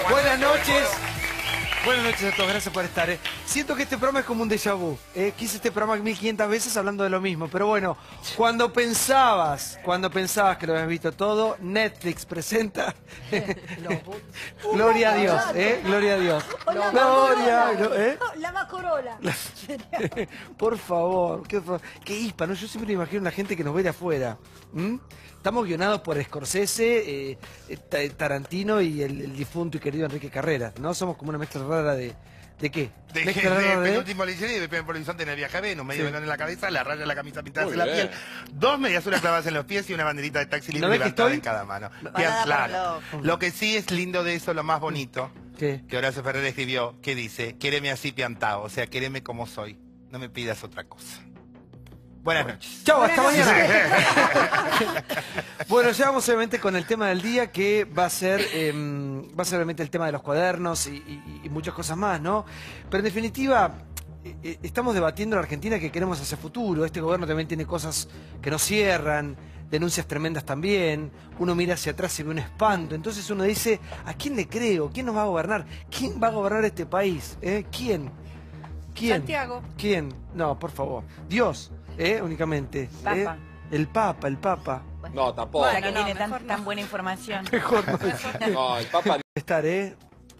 Buenas noches. Buenas noches a todos, gracias por estar. Siento que este programa es como un déjà vu. Quise este programa 1500 veces hablando de lo mismo, pero bueno, cuando pensabas que lo habías visto todo, Netflix presenta... Gloria a Dios, Gloria a Dios. La Macorola. Por favor, qué hispa, ¿no? Yo siempre me imagino la gente que nos ve de afuera. Estamos guionados por Scorsese, Tarantino y el difunto y querido Enrique Carreras, ¿no? Somos como una mezcla rara de qué? De Penúltimo Liceo y de Primer Horizonte en el viaje a Venus, medio velón en la cabeza, la raya de la camisa pintada en la piel, 2 mediasuras clavadas en los pies y una banderita de taxi libre levantada en cada mano. Bien, claro. Lo que sí es lindo de eso, lo más bonito, ¿qué? Que Horacio Ferrer escribió, que dice, quéreme así piantao, o sea, quéreme como soy, no me pidas otra cosa. Buenas noches. Chau, hasta mañana. Bueno, ya vamos obviamente con el tema del día, que va a ser obviamente el tema de los cuadernos y muchas cosas más, ¿no? Pero en definitiva, estamos debatiendo en la Argentina que queremos hacia futuro. Este gobierno también tiene cosas que no cierran, denuncias tremendas también. Uno mira hacia atrás y ve un espanto. Entonces uno dice, ¿a quién le creo? ¿Quién nos va a gobernar? ¿Quién va a gobernar este país? ¿Quién? Santiago. ¿Quién? No, por favor. Dios. Únicamente. Papa. El Papa. No, tampoco. Bueno, que tiene tan buena información. Mejor no. No, el Papa... Estar,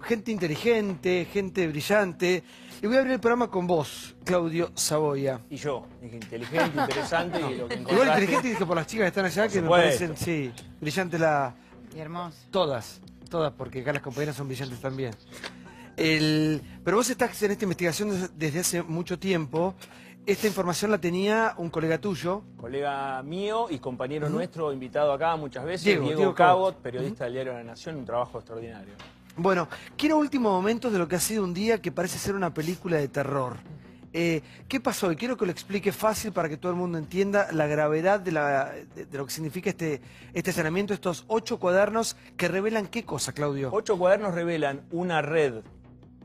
gente inteligente, gente brillante. Y voy a abrir el programa con vos, Claudio Saboya. Y yo, dije inteligente, interesante y lo que encontraste... Igual inteligente dije por las chicas que están allá, que me parecen, sí, brillante la... Y hermoso. Todas, porque acá las compañeras son brillantes también. Pero vos estás en esta investigación desde hace mucho tiempo. Esta información la tenía un colega tuyo. Colega mío y compañero nuestro, invitado acá muchas veces, Diego Diego Cabot, periodista del diario La Nación, un trabajo extraordinario. Bueno, quiero últimos momentos de lo que ha sido un día que parece ser una película de terror. ¿Qué pasó? Y quiero que lo explique fácil para que todo el mundo entienda la gravedad de lo que significa este allanamiento, estos 8 cuadernos que revelan ¿qué cosa, Claudio? 8 cuadernos revelan una red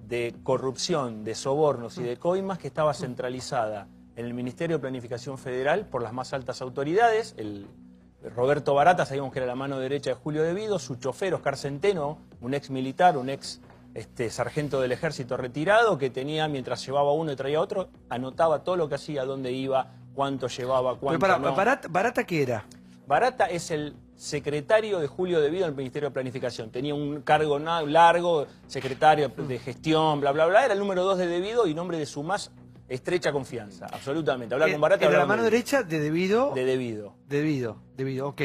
de corrupción, de sobornos y de coimas que estaba centralizada en el Ministerio de Planificación Federal por las más altas autoridades. Roberto Barata, sabíamos que era la mano derecha de Julio De Vido, su chofer Oscar Centeno, un ex militar, un ex sargento del ejército retirado, que tenía, mientras llevaba uno y traía otro, anotaba todo lo que hacía, dónde iba, cuánto llevaba, cuánto no. ¿Barata qué era? Barata es el secretario de Julio De Vido en el Ministerio de Planificación. Tenía un cargo largo, secretario de gestión, bla, bla, bla. Era el número 2 de De Vido y nombre de su más estrecha confianza. Absolutamente. Hablar con Barata... ¿Era la mano derecha de De Vido? De De Vido. De Vido, ok.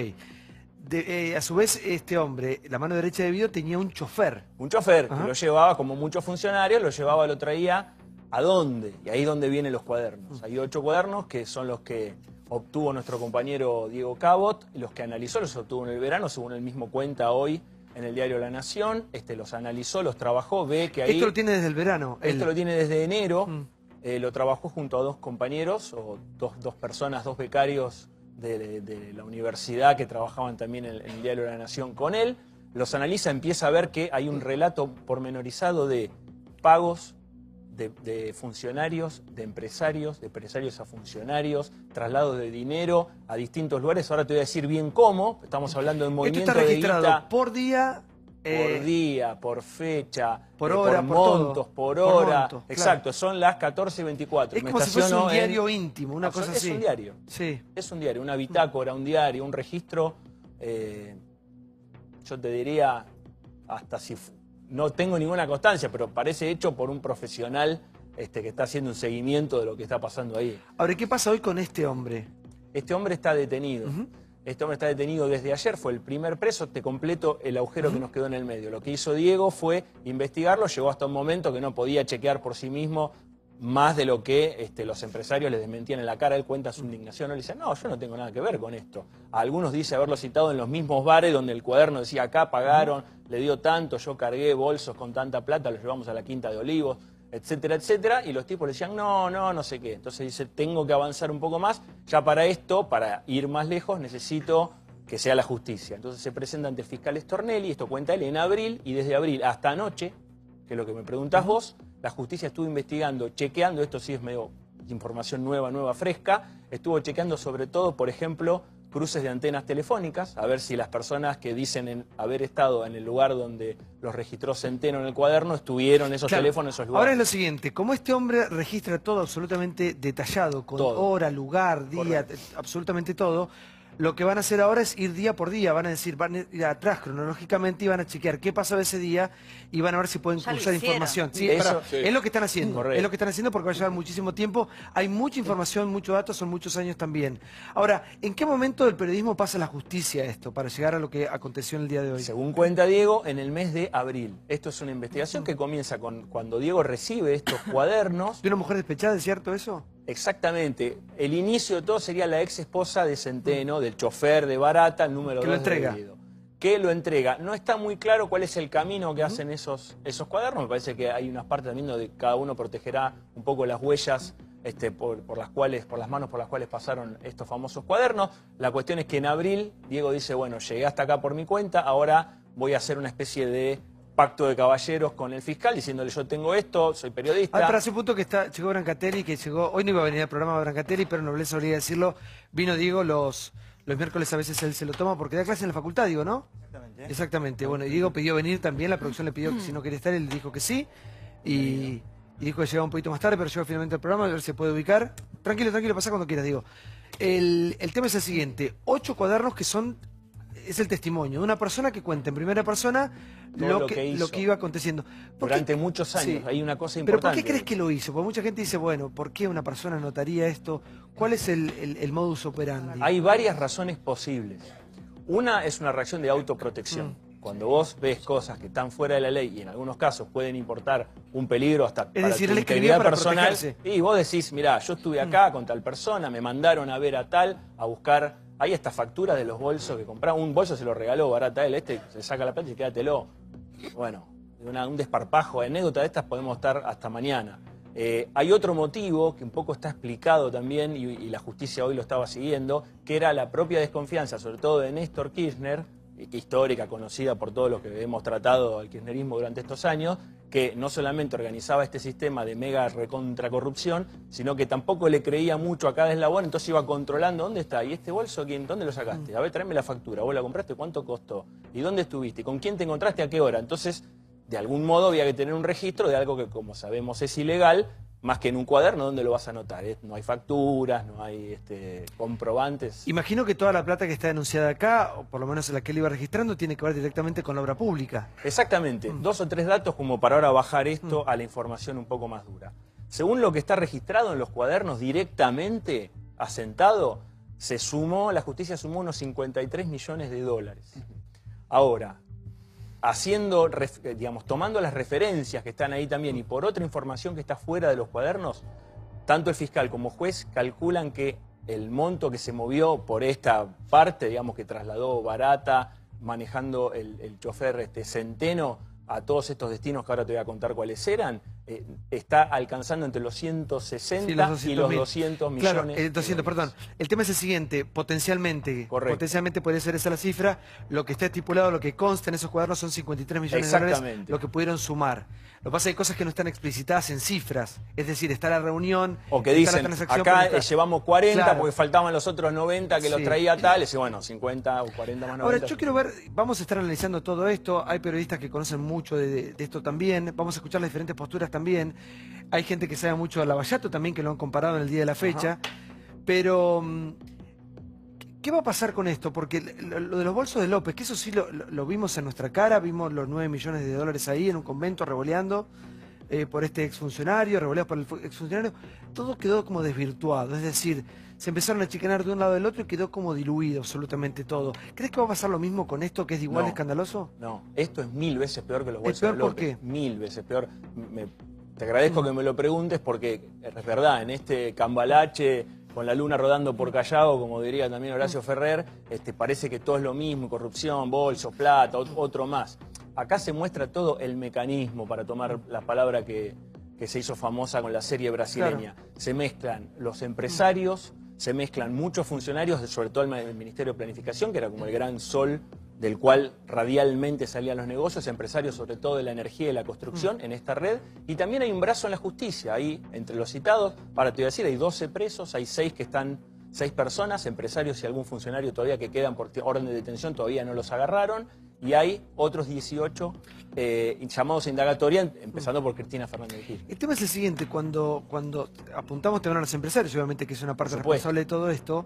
A su vez, este hombre, la mano derecha de Vido, tenía un chofer. Un chofer que lo llevaba, como muchos funcionarios, lo traía ¿a dónde? Y ahí es donde vienen los cuadernos. Hay 8 cuadernos que son los que obtuvo nuestro compañero Diego Cabot, los que analizó, los obtuvo en el verano, según él mismo cuenta hoy en el diario La Nación. Los analizó, los trabajó, ve que ahí... Esto lo tiene desde el verano. Esto lo tiene desde enero. Lo trabajó junto a 2 compañeros, o dos personas, 2 becarios de la universidad que trabajaban también en el diario La Nación con él. Los analiza, empieza a ver que hay un relato pormenorizado de pagos de funcionarios, de empresarios a funcionarios, traslados de dinero a distintos lugares. Ahora te voy a decir bien cómo. Estamos hablando de movimiento de guita. ¿Esto está registrado por día? Por día, por fecha, por hora, por montos, por hora. Por montos, exacto, claro. Son las 14:24. Es como si fuese un diario íntimo, una cosa así. Es un diario. Sí. Es un diario, una bitácora, un diario, un registro. Yo te diría, hasta si... No tengo ninguna constancia, pero parece hecho por un profesional que está haciendo un seguimiento de lo que está pasando ahí. Ahora, ¿qué pasa hoy con este hombre? Este hombre está detenido. Este hombre está detenido desde ayer, fue el primer preso. Te completo el agujero que nos quedó en el medio. Lo que hizo Diego fue investigarlo, llegó hasta un momento que no podía chequear por sí mismo más de lo que los empresarios le desmentían en la cara. Él cuenta su indignación, él dice, no, yo no tengo nada que ver con esto. A algunos dice haberlo citado en los mismos bares donde el cuaderno decía, acá pagaron, le dio tanto, yo cargué bolsos con tanta plata, los llevamos a la Quinta de Olivos, etcétera, etcétera. Y los tipos le decían, no sé qué. Entonces dice, tengo que avanzar un poco más. Ya para esto, para ir más lejos, necesito que sea la justicia. Entonces se presenta ante el fiscal Stornelli, esto cuenta él, en abril, y desde abril hasta anoche, que es lo que me preguntás vos, la justicia estuvo investigando, chequeando, esto sí es medio información nueva, fresca, estuvo chequeando sobre todo, por ejemplo, cruces de antenas telefónicas, a ver si las personas que dicen haber estado en el lugar donde los registró Centeno en el cuaderno estuvieron esos teléfonos en esos lugares. Ahora es lo siguiente, como este hombre registra todo absolutamente detallado, con hora, lugar, día, absolutamente todo, lo que van a hacer ahora es ir día por día, van a ir atrás cronológicamente y van a chequear qué pasó ese día y van a ver si pueden cruzar información. Sí, es lo que están haciendo, es lo que están haciendo porque va a llevar muchísimo tiempo, hay mucha información, muchos datos, son muchos años también. Ahora, ¿en qué momento del periodismo pasa la justicia esto para llegar a lo que aconteció en el día de hoy? Según cuenta Diego, en el mes de abril. Esto es una investigación que comienza cuando Diego recibe estos cuadernos. ¿De una mujer despechada, es cierto eso? Exactamente. El inicio de todo sería la ex esposa de Centeno, del chofer de Barata, el número 2 de Guido. Que lo entrega. No está muy claro cuál es el camino que hacen esos cuadernos. Me parece que hay unas partes también donde cada uno protegerá un poco las huellas por las manos por las cuales pasaron estos famosos cuadernos. La cuestión es que en abril Diego dice, bueno, llegué hasta acá por mi cuenta, ahora voy a hacer una especie de pacto de caballeros con el fiscal, diciéndole yo tengo esto, soy periodista. Para ese punto que llegó Brancatelli, hoy no iba a venir al programa Brancatelli, pero nobleza olvidé decirlo, vino Diego los miércoles, a veces él se lo toma porque da clase en la facultad, digo, ¿no? Exactamente. Exactamente, bueno, y Diego pidió venir también, la producción le pidió que si no quería estar, él dijo que sí, y dijo que llegaba un poquito más tarde, pero llegó finalmente al programa, a ver si se puede ubicar. Tranquilo, pasa cuando quieras, Diego. El tema es el siguiente, 8 cuadernos que es el testimonio de una persona que cuenta en primera persona lo que iba aconteciendo. Durante muchos años, hay una cosa importante. ¿Pero importante. por qué crees que lo hizo? Porque mucha gente dice, bueno, ¿por qué una persona notaría esto? ¿Cuál es el modus operandi? Hay varias razones posibles. Una es una reacción de autoprotección. Cuando vos ves cosas que están fuera de la ley y en algunos casos pueden importar un peligro hasta para tu integridad personal, y vos decís, mirá, yo estuve acá con tal persona, me mandaron a ver a tal, a buscar. Hay esta factura de los bolsos que compraron. Un bolso se lo regaló Barata a él, se saca la plata y quédatelo. Bueno, un desparpajo, anécdota de estas podemos estar hasta mañana. Hay otro motivo que un poco está explicado también, y la justicia hoy lo estaba siguiendo, que era la propia desconfianza, sobre todo de Néstor Kirchner, histórica, conocida por todo lo que hemos tratado al kirchnerismo durante estos años, que no solamente organizaba este sistema de mega recontracorrupción, sino que tampoco le creía mucho a cada eslabón, entonces iba controlando dónde está, y este bolso, ¿dónde lo sacaste? A ver, tráeme la factura, vos la compraste, ¿cuánto costó? ¿Y dónde estuviste? ¿Con quién te encontraste? ¿A qué hora? Entonces, de algún modo había que tener un registro de algo que, como sabemos, es ilegal, más que en un cuaderno, ¿dónde lo vas a anotar? No hay facturas, no hay comprobantes. Imagino que toda la plata que está denunciada acá, o por lo menos la que él iba registrando, tiene que ver directamente con la obra pública. Exactamente. 2 o 3 datos como para ahora bajar esto a la información un poco más dura. Según lo que está registrado en los cuadernos directamente asentado, la justicia sumó unos 53 millones de dólares. Ahora, tomando las referencias que están ahí también y por otra información que está fuera de los cuadernos, tanto el fiscal como juez calculan que el monto que se movió por esta parte, que trasladó Barata, manejando el chofer Centeno a todos estos destinos que ahora te voy a contar cuáles eran, está alcanzando entre los 160 y los 200 millones. Claro, 200, perdón. El tema es el siguiente, potencialmente puede ser esa la cifra, lo que está estipulado, lo que consta en esos cuadernos son 53 millones de dólares, lo que pudieron sumar. Lo que pasa es que hay cosas que no están explicitadas en cifras, es decir, está la reunión... O que dicen, acá llevamos 40 porque faltaban los otros 90 que los traía tal, y bueno, 50 o 40 más 90. Ahora, yo quiero ver, vamos a estar analizando todo esto, hay periodistas que conocen mucho de esto también, vamos a escuchar las diferentes posturas también, hay gente que sabe mucho de Lavallato también, que lo han comparado en el día de la fecha, pero... ¿qué va a pasar con esto? Porque lo de los bolsos de López, que eso sí lo vimos en nuestra cara, vimos los 9 millones de dólares ahí en un convento revoleando por este exfuncionario, revoleado por el exfuncionario, todo quedó como desvirtuado, es decir, se empezaron a chicanar de un lado del otro y quedó como diluido absolutamente todo. ¿Crees que va a pasar lo mismo con esto, que es igual escandaloso? No, esto es 1000 veces peor que los bolsos de López. ¿Por qué? 1000 veces peor. Te agradezco que me lo preguntes porque es verdad, en este cambalache con la luna rodando por Callao, como diría también Horacio Ferrer, parece que todo es lo mismo, corrupción, bolsos, plata, otro más. Acá se muestra todo el mecanismo, para tomar la palabra que se hizo famosa con la serie brasileña. Claro. Se mezclan los empresarios, se mezclan muchos funcionarios, sobre todo el Ministerio de Planificación, que era como el gran sol del cual radialmente salían los negocios, empresarios sobre todo de la energía y la construcción en esta red, y también hay un brazo en la justicia, ahí entre los citados, ahora te voy a decir, hay 12 presos, hay 6 que están 6 personas, empresarios y algún funcionario todavía que quedan por orden de detención, todavía no los agarraron. Y hay otros 18 llamados a indagatoria, empezando por Cristina Fernández de Kirchner. El tema es el siguiente, cuando apuntamos también a los empresarios, obviamente que es una parte responsable de todo esto,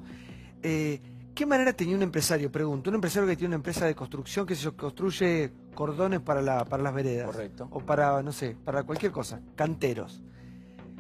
¿qué manera tenía un empresario? Pregunto, un empresario que tiene una empresa de construcción que se construye cordones para las veredas. Correcto. O para, no sé, para cualquier cosa, canteros.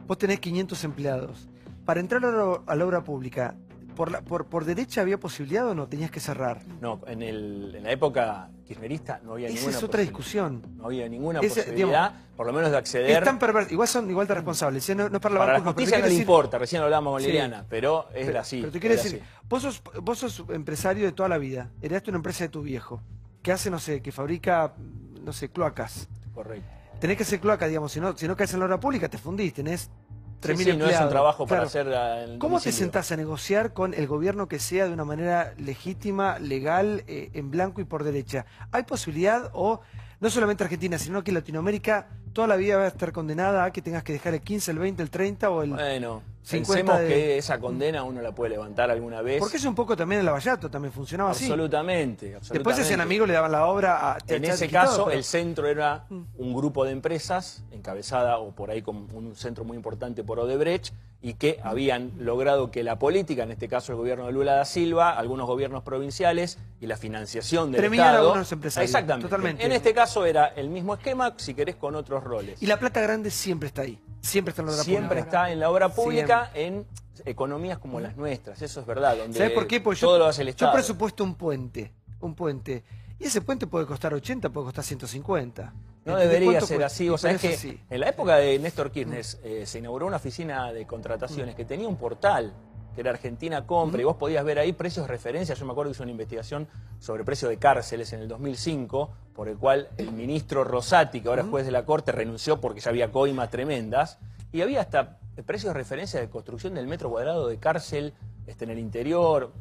Vos tenés 500 empleados. Para entrar a la obra pública, ¿por derecha había posibilidad o no? Tenías que cerrar. No, en la época kirchnerista no había ninguna Esa es otra discusión. No había ninguna posibilidad, por lo menos de acceder. Es tan perverso, igual son igual de responsables. No es para la justicia no le importa, recién lo hablábamos con Liliana, pero es así. Pero te quiero decir, vos sos empresario de toda la vida, heredaste una empresa de tu viejo, que hace, no sé, que fabrica, no sé, cloacas. Correcto. Tenés que hacer cloacas, digamos, si no caes en la obra pública te fundís, tenés 3.000 empleados. No es un trabajo para hacer ¿Cómo te sentás a negociar con el gobierno que sea de una manera legítima, legal, en blanco y por derecha? ¿Hay posibilidad o no solamente Argentina, sino que Latinoamérica toda la vida va a estar condenada a que tengas que dejar el 15, el 20, el 30 o el 50? Pensemos que esa condena uno la puede levantar alguna vez. Porque es un poco también el Lavallato, también funcionaba así. Absolutamente. Después ese amigo le daban la obra a... En ese caso, el centro era un grupo de empresas encabezada, o por ahí con un centro muy importante por Odebrecht, y que habían logrado que la política, en este caso el gobierno de Lula da Silva, algunos gobiernos provinciales y la financiación del Estado... a algunos empresarios. Exactamente. Totalmente. En este caso era el mismo esquema, si querés, con otros roles. Y la plata grande siempre está ahí. Siempre está en la obra pública. Siempre está en la obra pública, en economías como las nuestras, eso es verdad. Donde ¿sabes por qué? Porque todo lo hace el Estado. Yo presupuesto un puente. Y ese puente puede costar 80, puede costar 150. No debería ser así. O sea, es que en la época de Néstor Kirchner se inauguró una oficina de contrataciones que tenía un portal, que era Argentina Compra, y vos podías ver ahí precios de referencia. Yo me acuerdo que hice una investigación sobre precios de cárceles en el 2005, por el cual el ministro Rosati, que ahora es juez de la Corte, renunció porque ya había coimas tremendas, y había hasta precios de referencia de construcción del metro cuadrado de cárcel en el interior.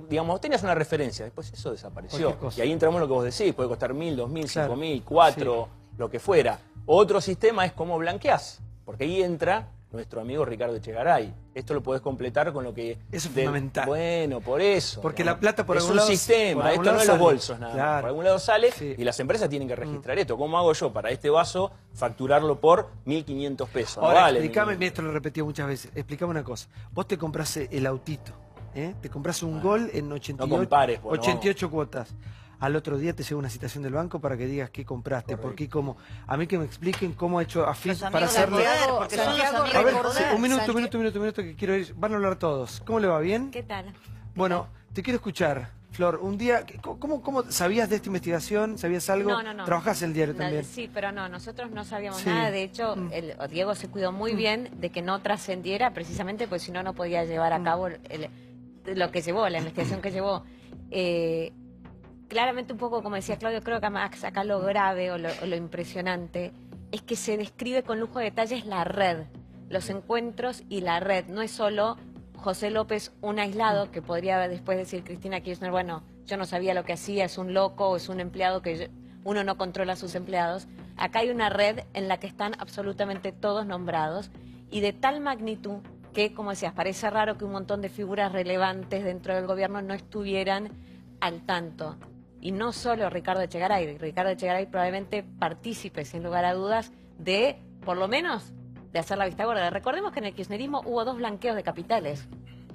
Digamos, tenías una referencia, después eso desapareció. Y ahí entramos en lo que vos decís, puede costar 1.000, 2.000, 5.000, 4, lo que fuera. Otro sistema es cómo blanqueás, porque ahí entra nuestro amigo Ricardo Echegaray. Esto lo podés completar con lo que... Eso es fundamental. Bueno, por eso. Porque la plata por algún lado... Es un sistema, esto no es los bolsos nada más. Por algún lado sale y las empresas tienen que registrar esto. ¿Cómo hago yo para este vaso facturarlo por 1.500 pesos? Ahora, vale, explícame, esto lo he repetido muchas veces, explícame una cosa. Vos te compras el autito, te compras un Gol en 88 cuotas. Al otro día te llega una citación del banco para que digas qué compraste, correcto, por qué, cómo. A mí que me expliquen cómo ha hecho AFIP para hacerlo. Porque son los amigos a ver, del poder. un minuto, que quiero ir. Van a hablar todos. ¿Cómo le va? ¿Bien? ¿Qué tal? Bueno, te quiero escuchar, Flor. Un día, ¿cómo sabías de esta investigación? ¿Sabías algo? No. ¿Trabajás en el diario también? Sí, pero nosotros no sabíamos nada. De hecho, Diego se cuidó muy bien de que no trascendiera, precisamente porque si no, no podía llevar a cabo lo que llevó, la investigación que llevó. Claramente, un poco como decía Claudio, creo que acá lo grave o lo impresionante es que se describe con lujo de detalles la red, los encuentros y la red. No es solo José López un aislado, que podría después decir Cristina Kirchner, bueno, yo no sabía lo que hacía, es un loco o es un empleado que uno no controla a sus empleados. Acá hay una red en la que están absolutamente todos nombrados y de tal magnitud que, como decías, parece raro que un montón de figuras relevantes dentro del gobierno no estuvieran al tanto. Y no solo Ricardo Echegaray. Ricardo Echegaray probablemente partícipe, sin lugar a dudas, de, por lo menos, de hacer la vista gorda. Recordemos que en el kirchnerismo hubo 2 blanqueos de capitales,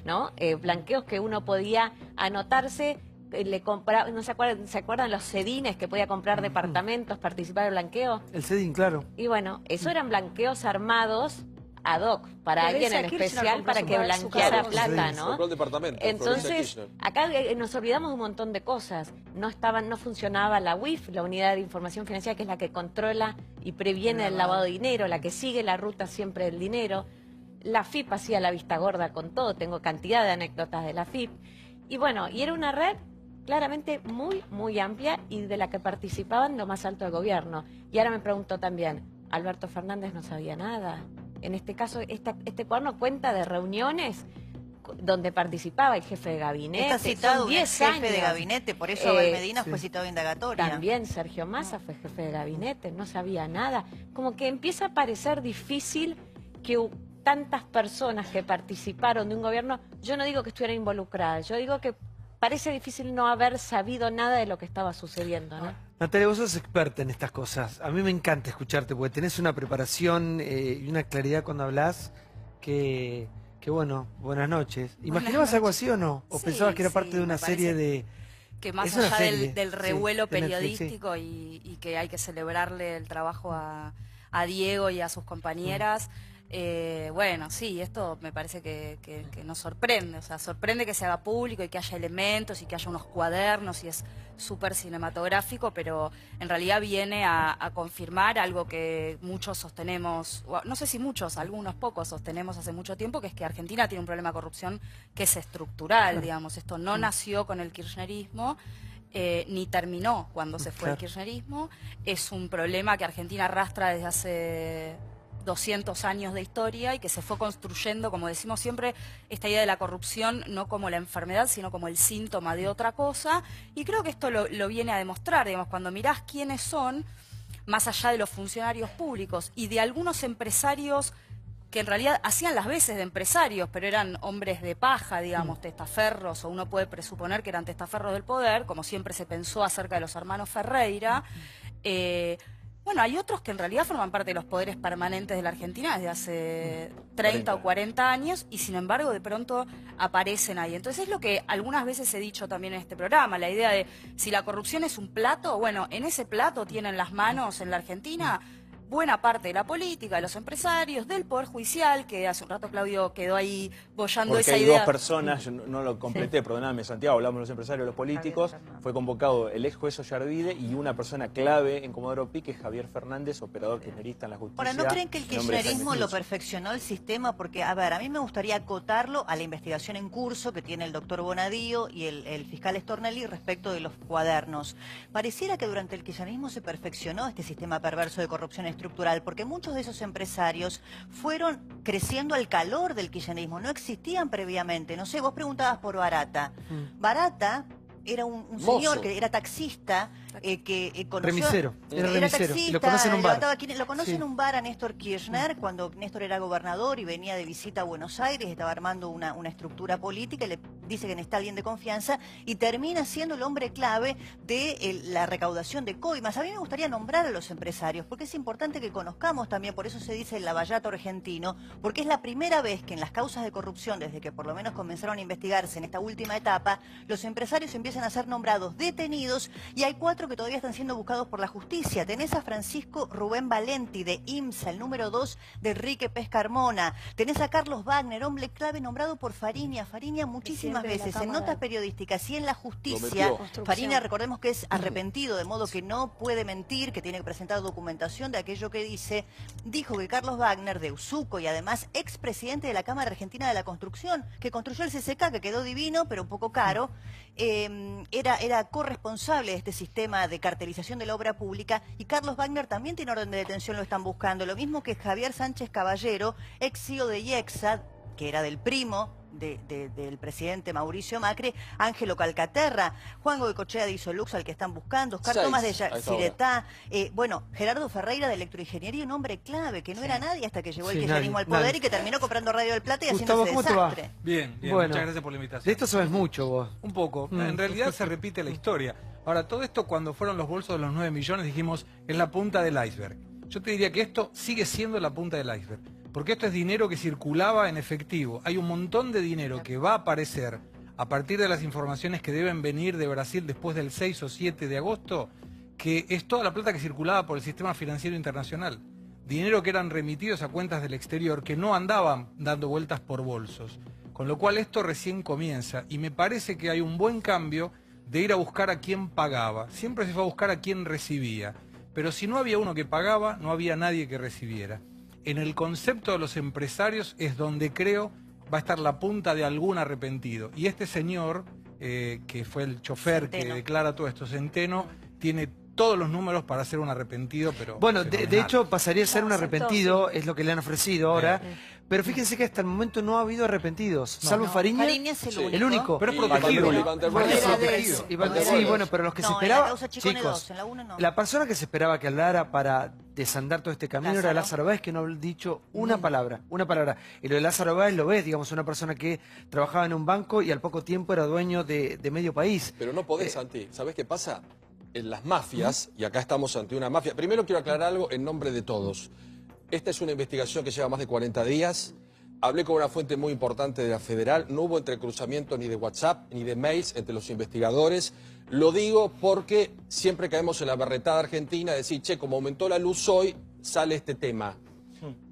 ¿no? Blanqueos que uno podía anotarse, le compraba, ¿no se acuerdan los cedines que podía comprar departamentos, participar del blanqueo? El cedín, claro. Y bueno, eso eran blanqueos armados ad hoc, para alguien en especial, para que blanqueara plata, ¿no? Entonces, acá nos olvidamos de un montón de cosas. No funcionaba la UIF, la Unidad de Información Financiera, que es la que controla y previene el lavado de dinero, la que sigue la ruta siempre del dinero. La FIP hacía la vista gorda con todo, tengo cantidad de anécdotas de la FIP. Y bueno, y era una red claramente muy, muy amplia y de la que participaban lo más alto del gobierno. Y ahora me pregunto también, ¿Alberto Fernández no sabía nada? En este caso, este cuaderno cuenta de reuniones donde participaba el jefe de gabinete. Está citado un jefe de gabinete, por eso Abel Medina fue citado indagatoria. También Sergio Massa fue jefe de gabinete, no sabía nada. Como que empieza a parecer difícil que tantas personas que participaron de un gobierno, yo no digo que estuvieran involucradas, yo digo que parece difícil no haber sabido nada de lo que estaba sucediendo, ¿no? Natalia, vos sos experta en estas cosas. A mí me encanta escucharte porque tenés una preparación y una claridad cuando hablas que bueno, buenas noches. ¿Imaginabas algo así o no? ¿O pensabas que era parte de una serie de...? Que más allá del revuelo periodístico y que hay que celebrarle el trabajo a Diego y a sus compañeras, bueno, sí, esto me parece que nos sorprende, o sea, sorprende que se haga público y que haya elementos y que haya unos cuadernos y es súper cinematográfico, pero en realidad viene a confirmar algo que muchos sostenemos, no sé si muchos, algunos pocos sostenemos hace mucho tiempo, que es que Argentina tiene un problema de corrupción que es estructural, digamos, esto no nació con el kirchnerismo, ni terminó cuando se fue el kirchnerismo, es un problema que Argentina arrastra desde hace 200 años de historia y que se fue construyendo, como decimos siempre, esta idea de la corrupción no como la enfermedad, sino como el síntoma de otra cosa. Y creo que esto lo viene a demostrar, digamos, cuando mirás quiénes son, más allá de los funcionarios públicos y de algunos empresarios que en realidad hacían las veces de empresarios, pero eran hombres de paja, digamos, testaferros, o uno puede presuponer que eran testaferros del poder, como siempre se pensó acerca de los hermanos Ferreira. Bueno, hay otros que en realidad forman parte de los poderes permanentes de la Argentina desde hace 30 o 40 años y sin embargo de pronto aparecen ahí. Entonces es lo que algunas veces he dicho también en este programa, la idea de si la corrupción es un plato, bueno, en ese plato tienen las manos en la Argentina buena parte de la política, de los empresarios, del Poder Judicial, que hace un rato Claudio quedó ahí bollando esa idea. Porque hay dos personas, yo no lo completé, perdóname Santiago, hablamos de los empresarios, los políticos, fue convocado el ex juez Ollarvide y una persona clave en Comodoro Pi, que es Javier Fernández, operador kirchnerista en la justicia. Ahora, ¿no creen que el kirchnerismo lo perfeccionó el sistema? Porque, a ver, a mí me gustaría acotarlo a la investigación en curso que tiene el doctor Bonadío y el fiscal Stornelli respecto de los cuadernos. Pareciera que durante el kirchnerismo se perfeccionó este sistema perverso de corrupción estructural, porque muchos de esos empresarios fueron creciendo al calor del kirchnerismo, no existían previamente. No sé, vos preguntabas por Barata. Barata era un señor que era taxista, que conoció... Remisero, era taxista, lo conoce en un bar. Lo conoce en un bar a Néstor Kirchner, cuando Néstor era gobernador y venía de visita a Buenos Aires, estaba armando una estructura política, y le dice que necesita alguien de confianza, y termina siendo el hombre clave de la recaudación de coimas. A mí me gustaría nombrar a los empresarios, porque es importante que conozcamos también, por eso se dice el lavallato argentino, porque es la primera vez que en las causas de corrupción, desde que por lo menos comenzaron a investigarse en esta última etapa, los empresarios empiezan a ser nombrados detenidos, y hay 4 que todavía están siendo buscados por la justicia. Tenés a Francisco Rubén Valenti de IMSA, el número 2 de Enrique Pescarmona. Tenés a Carlos Wagner, hombre clave nombrado por Fariña muchísimas veces en notas periodísticas y en la justicia. Fariña, recordemos que es arrepentido, de modo que no puede mentir, que tiene que presentar documentación de aquello que dice. Dijo que Carlos Wagner, de Usuco y además expresidente de la Cámara Argentina de la Construcción, que construyó el CCK, que quedó divino pero un poco caro, era corresponsable de este sistema de cartelización de la obra pública, y Carlos Wagner también tiene orden de detención, lo están buscando. Lo mismo que Javier Sánchez Caballero, ex CEO de IEXA, que era del primo del presidente Mauricio Macri, Ángelo Calcaterra, Juan Goicochea de Isolux, al que están buscando, Oscar Tomás de Ciretá, bueno, Gerardo Ferreira de Electroingeniería, un hombre clave, que no era nadie hasta que llegó el kirchnerismo al poder y que terminó comprando Radio del Plata y Gustavo, haciendo ese desastre. Bien, bueno, muchas gracias por la invitación. De esto sabes mucho vos. Un poco. En realidad se repite la historia. Ahora, todo esto cuando fueron los bolsos de los 9 millones dijimos, es la punta del iceberg. Yo te diría que esto sigue siendo la punta del iceberg. Porque esto es dinero que circulaba en efectivo. Hay un montón de dinero que va a aparecer a partir de las informaciones que deben venir de Brasil después del 6 o 7 de agosto, que es toda la plata que circulaba por el sistema financiero internacional. Dinero que eran remitidos a cuentas del exterior, que no andaban dando vueltas por bolsos. Con lo cual esto recién comienza. Y me parece que hay un buen cambio de ir a buscar a quién pagaba. Siempre se fue a buscar a quién recibía. Pero si no había uno que pagaba, no había nadie que recibiera. En el concepto de los empresarios es donde creo va a estar la punta de algún arrepentido. Y este señor, que fue el chofer que declara todo esto, Centeno, tiene todos los números para ser un arrepentido, pero... Bueno, de hecho pasaría a ser un arrepentido, es lo que le han ofrecido ahora. Pero fíjense que hasta el momento no ha habido arrepentidos, salvo Fariña. Fariña es el único. Pero es protegido. Sí, bueno, pero los que se esperaban... En la causa Chico N2, en la 1 no. La persona que se esperaba que hablara para desandar todo este camino era Lázaro Báez, que no ha dicho una palabra, una palabra. Y lo de Lázaro Báez lo ves, digamos, una persona que trabajaba en un banco y al poco tiempo era dueño de medio país. Pero no podés, Santi. ¿Sabés qué pasa? En las mafias, y acá estamos ante una mafia. Primero quiero aclarar algo en nombre de todos. Esta es una investigación que lleva más de 40 días. Hablé con una fuente muy importante de la Federal. No hubo entrecruzamiento ni de WhatsApp ni de mails entre los investigadores. Lo digo porque siempre caemos en la berretada argentina de decir, che, como aumentó la luz hoy, sale este tema.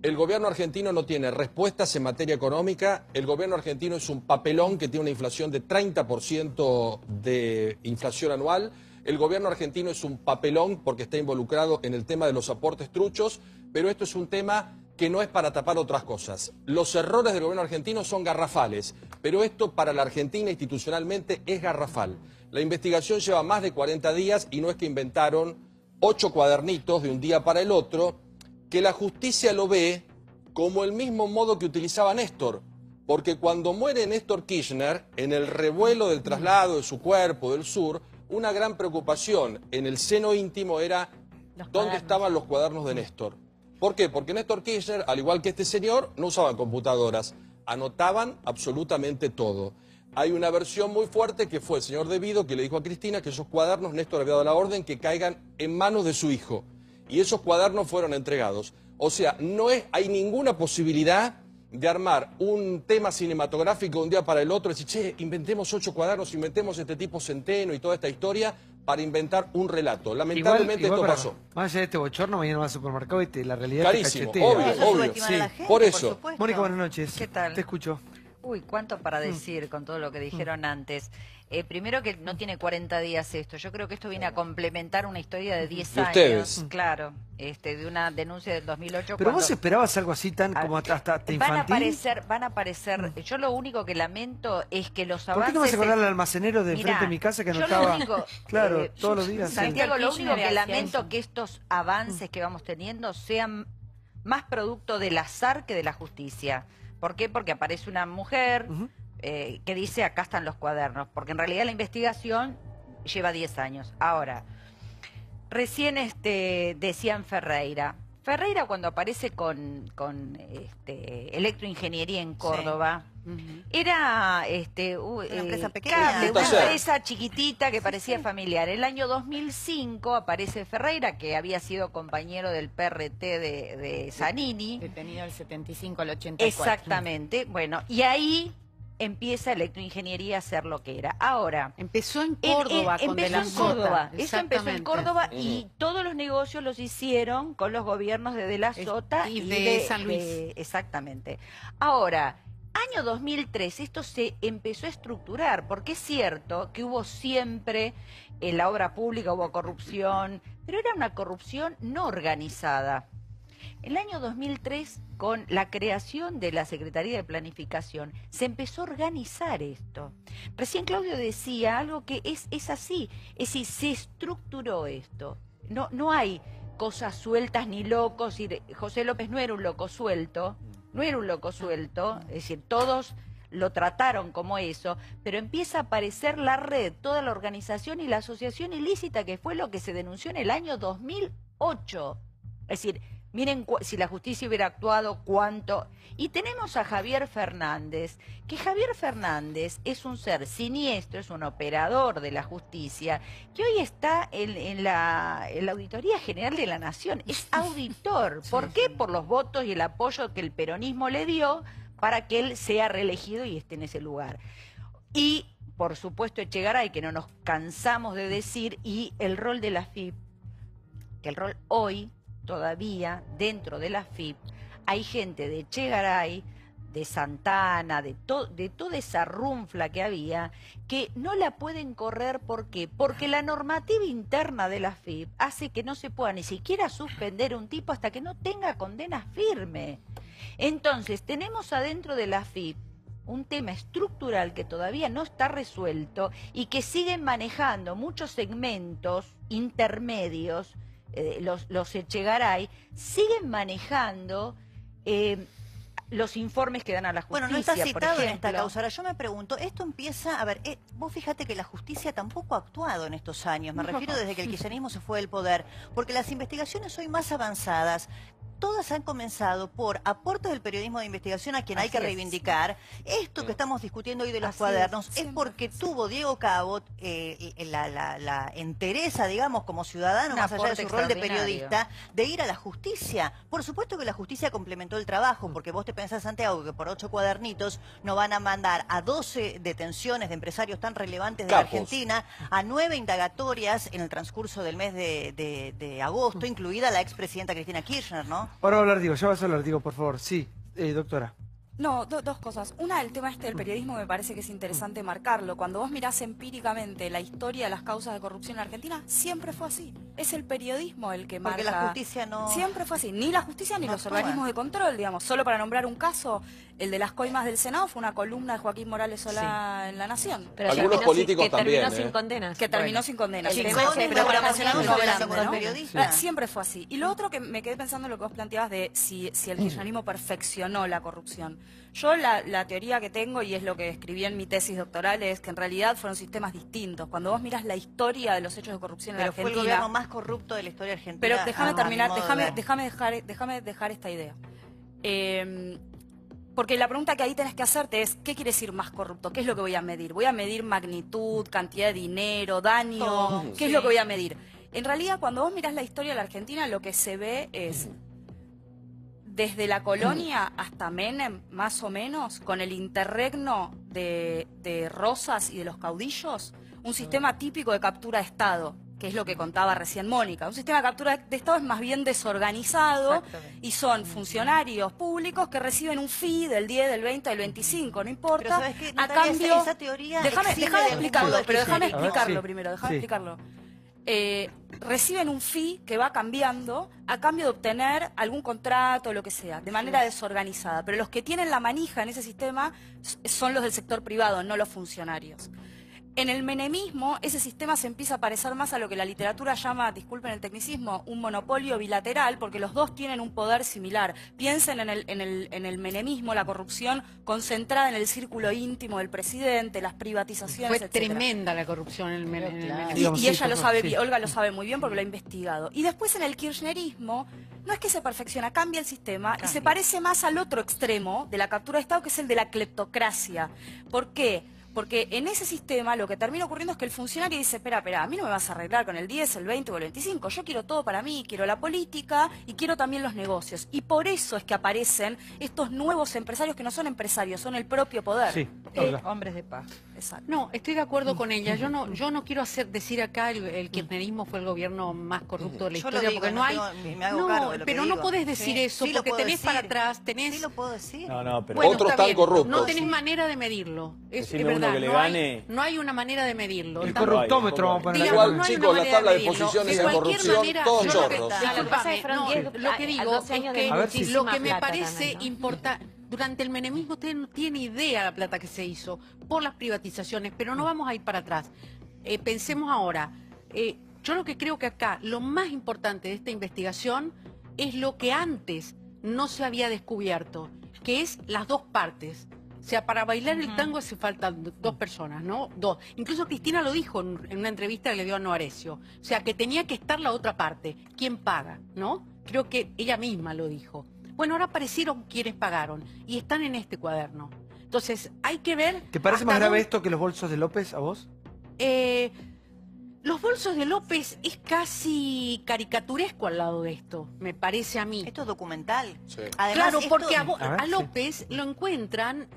El gobierno argentino no tiene respuestas en materia económica. El gobierno argentino es un papelón que tiene una inflación de 30% de inflación anual. El gobierno argentino es un papelón porque está involucrado en el tema de los aportes truchos, pero esto es un tema que no es para tapar otras cosas. Los errores del gobierno argentino son garrafales, pero esto para la Argentina institucionalmente es garrafal. La investigación lleva más de 40 días y no es que inventaron 8 cuadernitos de un día para el otro, que la justicia lo ve como el mismo modo que utilizaba Néstor. Porque cuando muere Néstor Kirchner, en el revuelo del traslado de su cuerpo del sur, una gran preocupación en el seno íntimo era dónde estaban los cuadernos de Néstor. ¿Por qué? Porque Néstor Kirchner, al igual que este señor, no usaban computadoras, anotaban absolutamente todo. Hay una versión muy fuerte que fue el señor De Vido que le dijo a Cristina que esos cuadernos Néstor había dado la orden que caigan en manos de su hijo. Y esos cuadernos fueron entregados. O sea, no hay ninguna posibilidad de armar un tema cinematográfico de un día para el otro, decir, che, inventemos 8 cuadernos, inventemos este tipo Centeno y toda esta historia para inventar un relato. Lamentablemente igual esto pasó. Más allá de este bochorno, mañana vas al supermercado y la realidad carísimo, te cachetea. obvio. Sí. La gente, por eso. Mónica, buenas noches. ¿Qué tal? Te escucho. Uy, cuánto para decir con todo lo que dijeron antes. Primero que no tiene 40 días esto. Yo creo que esto viene a complementar una historia de 10 años. Ustedes. Claro, de una denuncia del 2008. Pero vos esperabas algo así tan como hasta infantil. Van a aparecer. Yo lo único que lamento es que los avances. ¿Por qué no vas a acordar al almacenero de enfrente de mi casa que anotaba? Claro, todos los días. Santiago, lo único que lamento que estos avances que vamos teniendo sean más producto del azar que de la justicia. ¿Por qué? Porque aparece una mujer que dice acá están los cuadernos, porque en realidad la investigación lleva 10 años. Ahora, recién decían Ferreira. Ferreira cuando aparece con electroingeniería en Córdoba, era una empresa pequeña, una empresa chiquitita que parecía familiar. El año 2005 aparece Ferreira, que había sido compañero del PRT de Zanini. Detenido del 75 al 84. Exactamente. Bueno, y ahí empieza electroingeniería a ser lo que era. Ahora, empezó en Córdoba con De la Sota. Eso empezó en Córdoba y todos los negocios los hicieron con los gobiernos de la Sota y de San Luis. Exactamente. Ahora, año 2003 esto se empezó a estructurar, porque es cierto que hubo siempre en la obra pública hubo corrupción, pero era una corrupción no organizada. El año 2003, con la creación de la Secretaría de Planificación, se empezó a organizar esto. Recién Claudio decía algo que es así, es decir, se estructuró esto. No hay cosas sueltas ni locos, y José López no era un loco suelto, es decir, todos lo trataron como eso, pero empieza a aparecer la red, toda la organización y la asociación ilícita, que fue lo que se denunció en el año 2008. Es decir, miren si la justicia hubiera actuado, cuánto. Y tenemos a Javier Fernández, que Javier Fernández es un ser siniestro, es un operador de la justicia, que hoy está en la Auditoría General de la Nación. Es auditor. ¿Por qué? Por los votos y el apoyo que el peronismo le dio para que él sea reelegido y esté en ese lugar. Y, por supuesto, Echegaray, que no nos cansamos de decir, y el rol de la FIP, que el rol hoy todavía dentro de la FIP hay gente de Echegaray, de Santana, de toda esa runfla que había, que no la pueden correr. ¿Por qué? Porque la normativa interna de la FIP hace que no se pueda ni siquiera suspender un tipo hasta que no tenga condena firme. Entonces, tenemos adentro de la FIP un tema estructural que todavía no está resuelto y que siguen manejando muchos segmentos los Echegaray, siguen manejando los informes que dan a la justicia. Bueno, no está citado en esta ejemplo. causa. Ahora yo me pregunto, esto empieza, a ver, vos fíjate que la justicia tampoco ha actuado en estos años, me refiero desde que el kirchnerismo se fue del poder, porque las investigaciones hoy más avanzadas, todas han comenzado por aportes del periodismo de investigación a quien hay que reivindicar. Esto que estamos discutiendo hoy de los cuadernos es porque tuvo Diego Cabot la entereza, digamos, como ciudadano, más allá de su rol de periodista, de ir a la justicia. Por supuesto que la justicia complementó el trabajo, porque vos te pensás, Santiago, que por 8 cuadernitos no van a mandar a 12 detenciones de empresarios tan relevantes de la Argentina, a 9 indagatorias en el transcurso del mes de agosto, incluida la expresidenta Cristina Kirchner, ¿no? Ahora va a hablar Diego, ya vas a hablar Diego, por favor. Sí, doctora. No, dos cosas. Una, el tema del periodismo me parece que es interesante marcarlo. Cuando vos mirás empíricamente la historia de las causas de corrupción en Argentina, siempre fue así. Es el periodismo el que marca. Porque la justicia no... Siempre fue así. Ni la justicia ni los organismos de control, digamos. Solo para nombrar un caso, el de las coimas del Senado fue una columna de Joaquín Morales Solá en La Nación. Pero algunos políticos que también. terminó sin condenas. Que terminó sin condenas. El Sí, tema pero es para mencionar uno grande, ¿no? periodista. Siempre fue así. Y lo otro que me quedé pensando en lo que vos planteabas de si el kirchnerismo perfeccionó la corrupción. Yo la teoría que tengo, y es lo que escribí en mi tesis doctoral, es que en realidad fueron sistemas distintos. Cuando vos miras la historia de los hechos de corrupción en Argentina... Pero fue el gobierno más corrupto de la historia argentina. Pero déjame terminar, déjame dejar esta idea. Porque la pregunta que ahí tenés que hacerte es, ¿qué quiere decir más corrupto? ¿Qué es lo que voy a medir? ¿Voy a medir magnitud, cantidad de dinero, daño? ¿Qué es lo que voy a medir? En realidad, cuando vos mirás la historia de la Argentina, lo que se ve es... Desde la colonia hasta Menem, más o menos, con el interregno de Rosas y de los caudillos, un sistema típico de captura de Estado, que es lo que contaba recién Mónica. Un sistema de captura de Estado es más bien desorganizado y son funcionarios públicos que reciben un fee del 10, del 20, del 25, no importa. Pero ¿sabes qué, Natalia, a cambio, esa teoría déjame explicarlo, pero déjame explicarlo sí, primero, déjame explicarlo. Reciben un fee que va cambiando a cambio de obtener algún contrato o lo que sea, de manera desorganizada. Pero los que tienen la manija en ese sistema son los del sector privado, no los funcionarios. En el menemismo, ese sistema se empieza a parecer más a lo que la literatura llama, disculpen el tecnicismo, un monopolio bilateral, porque los dos tienen un poder similar. Piensen en el menemismo, la corrupción concentrada en el círculo íntimo del presidente, las privatizaciones, Fue etcétera. tremenda la corrupción en el menemismo. Y ella lo sabe, Olga lo sabe muy bien porque lo ha investigado. Y después en el kirchnerismo, no es que se perfecciona, cambia el sistema y se parece más al otro extremo de la captura de Estado, que es el de la cleptocracia. ¿Por qué? Porque en ese sistema lo que termina ocurriendo es que el funcionario dice, espera, a mí no me vas a arreglar con el 10, el 20 o el 25, yo quiero todo para mí, quiero la política y quiero también los negocios. Y por eso es que aparecen estos nuevos empresarios que no son empresarios, son el propio poder. Sí, hombres de paz. Exacto. No, estoy de acuerdo con ella. Yo no quiero decir acá el kirchnerismo fue el gobierno más corrupto de la historia, lo digo, porque no hay... me hago cargo de lo pero que no digo. podés decir eso, Sí lo porque puedo tenés decir. para atrás, tenés... Sí lo puedo decir. No, pero... Bueno, Otros está tan bien. corruptos. No tenés manera de medirlo. Es Decime uno verdad, que le no gane. no hay una manera de medirlo. El Tampoco- corruptómetro vamos a poner. Digamos, Igual, no hay chicos, una la manera tabla de medirlo. posiciones De en cualquier corrupción, manera, todos yo lo que- chorros. Lo que pasa es que no, Diego, lo que a digo 12 es años que de A ver si- lo muchísima que me plata parece también, ¿no? importante, durante el menemismo usted no tiene idea la plata que se hizo por las privatizaciones, pero no vamos a ir para atrás. Pensemos ahora, yo lo que creo que acá lo más importante de esta investigación es lo que antes no se había descubierto, que es las dos partes. O sea, para bailar el tango hace falta dos personas, ¿no? Dos. Incluso Cristina lo dijo en una entrevista que le dio a Novarecio. O sea, que tenía que estar la otra parte. ¿Quién paga? ¿No? Creo que ella misma lo dijo. Bueno, ahora aparecieron quienes pagaron y están en este cuaderno. Entonces, hay que ver... ¿Te parece hasta más grave dónde- esto que los bolsos de López a vos? Los bolsos de López es casi caricaturesco al lado de esto, me parece a mí. Esto es documental. Sí. Además, Claro, porque A ver, a López lo encuentran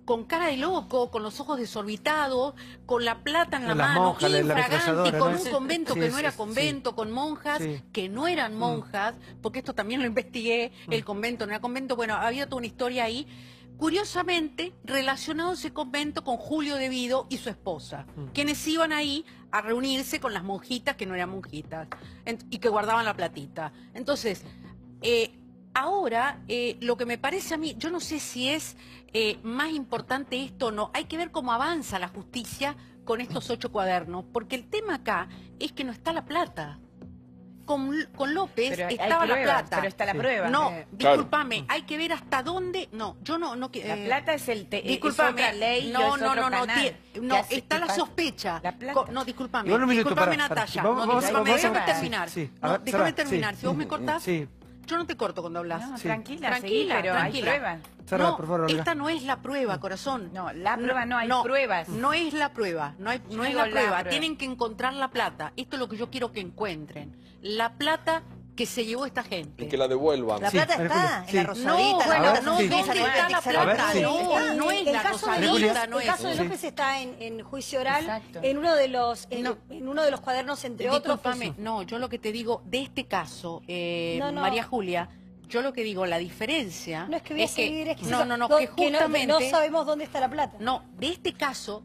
con cara de loco, con los ojos desorbitados, con la plata en la Con las mano, monjas, la infragante, ametralladora, con ¿no? un convento Sí, que no sí, era sí. convento, con monjas Sí. que no eran monjas, porque esto también lo investigué, el convento no era convento, bueno, había toda una historia ahí. Curiosamente, relacionado ese convento con Julio de Vido y su esposa, quienes iban ahí a reunirse con las monjitas que no eran monjitas y que guardaban la platita. Entonces, ahora, lo que me parece a mí, yo no sé si es más importante esto o no, hay que ver cómo avanza la justicia con estos 8 cuadernos, porque el tema acá es que no está la plata. con López estaba la plata. Pero está la prueba. No, discúlpame, hay que ver hasta dónde. No, yo no. La plata es discúlpame, es otra ley. No, está la sospecha. No, discúlpame. Discúlpame, Natalia. Déjame terminar. Déjame terminar. Si vos me cortás, yo no te corto cuando hablas. No, tranquila, pero hay pruebas. No, esta no es la prueba, corazón. No, la prueba no hay pruebas. No es la prueba, no es la prueba. Tienen que encontrar la plata. Esto es lo que yo quiero que encuentren. La plata que se llevó esta gente. Y que la devuelvan. La plata está en la Rosadita. ¿Dónde está la plata? No es la Rosadita. El caso de López está en juicio oral, en uno de los cuadernos, entre otros. No, yo lo que te digo de este caso, María Julia, yo lo que digo, la diferencia... No es que voy a seguir, es que justamente... no sabemos dónde está la plata. No, de este caso,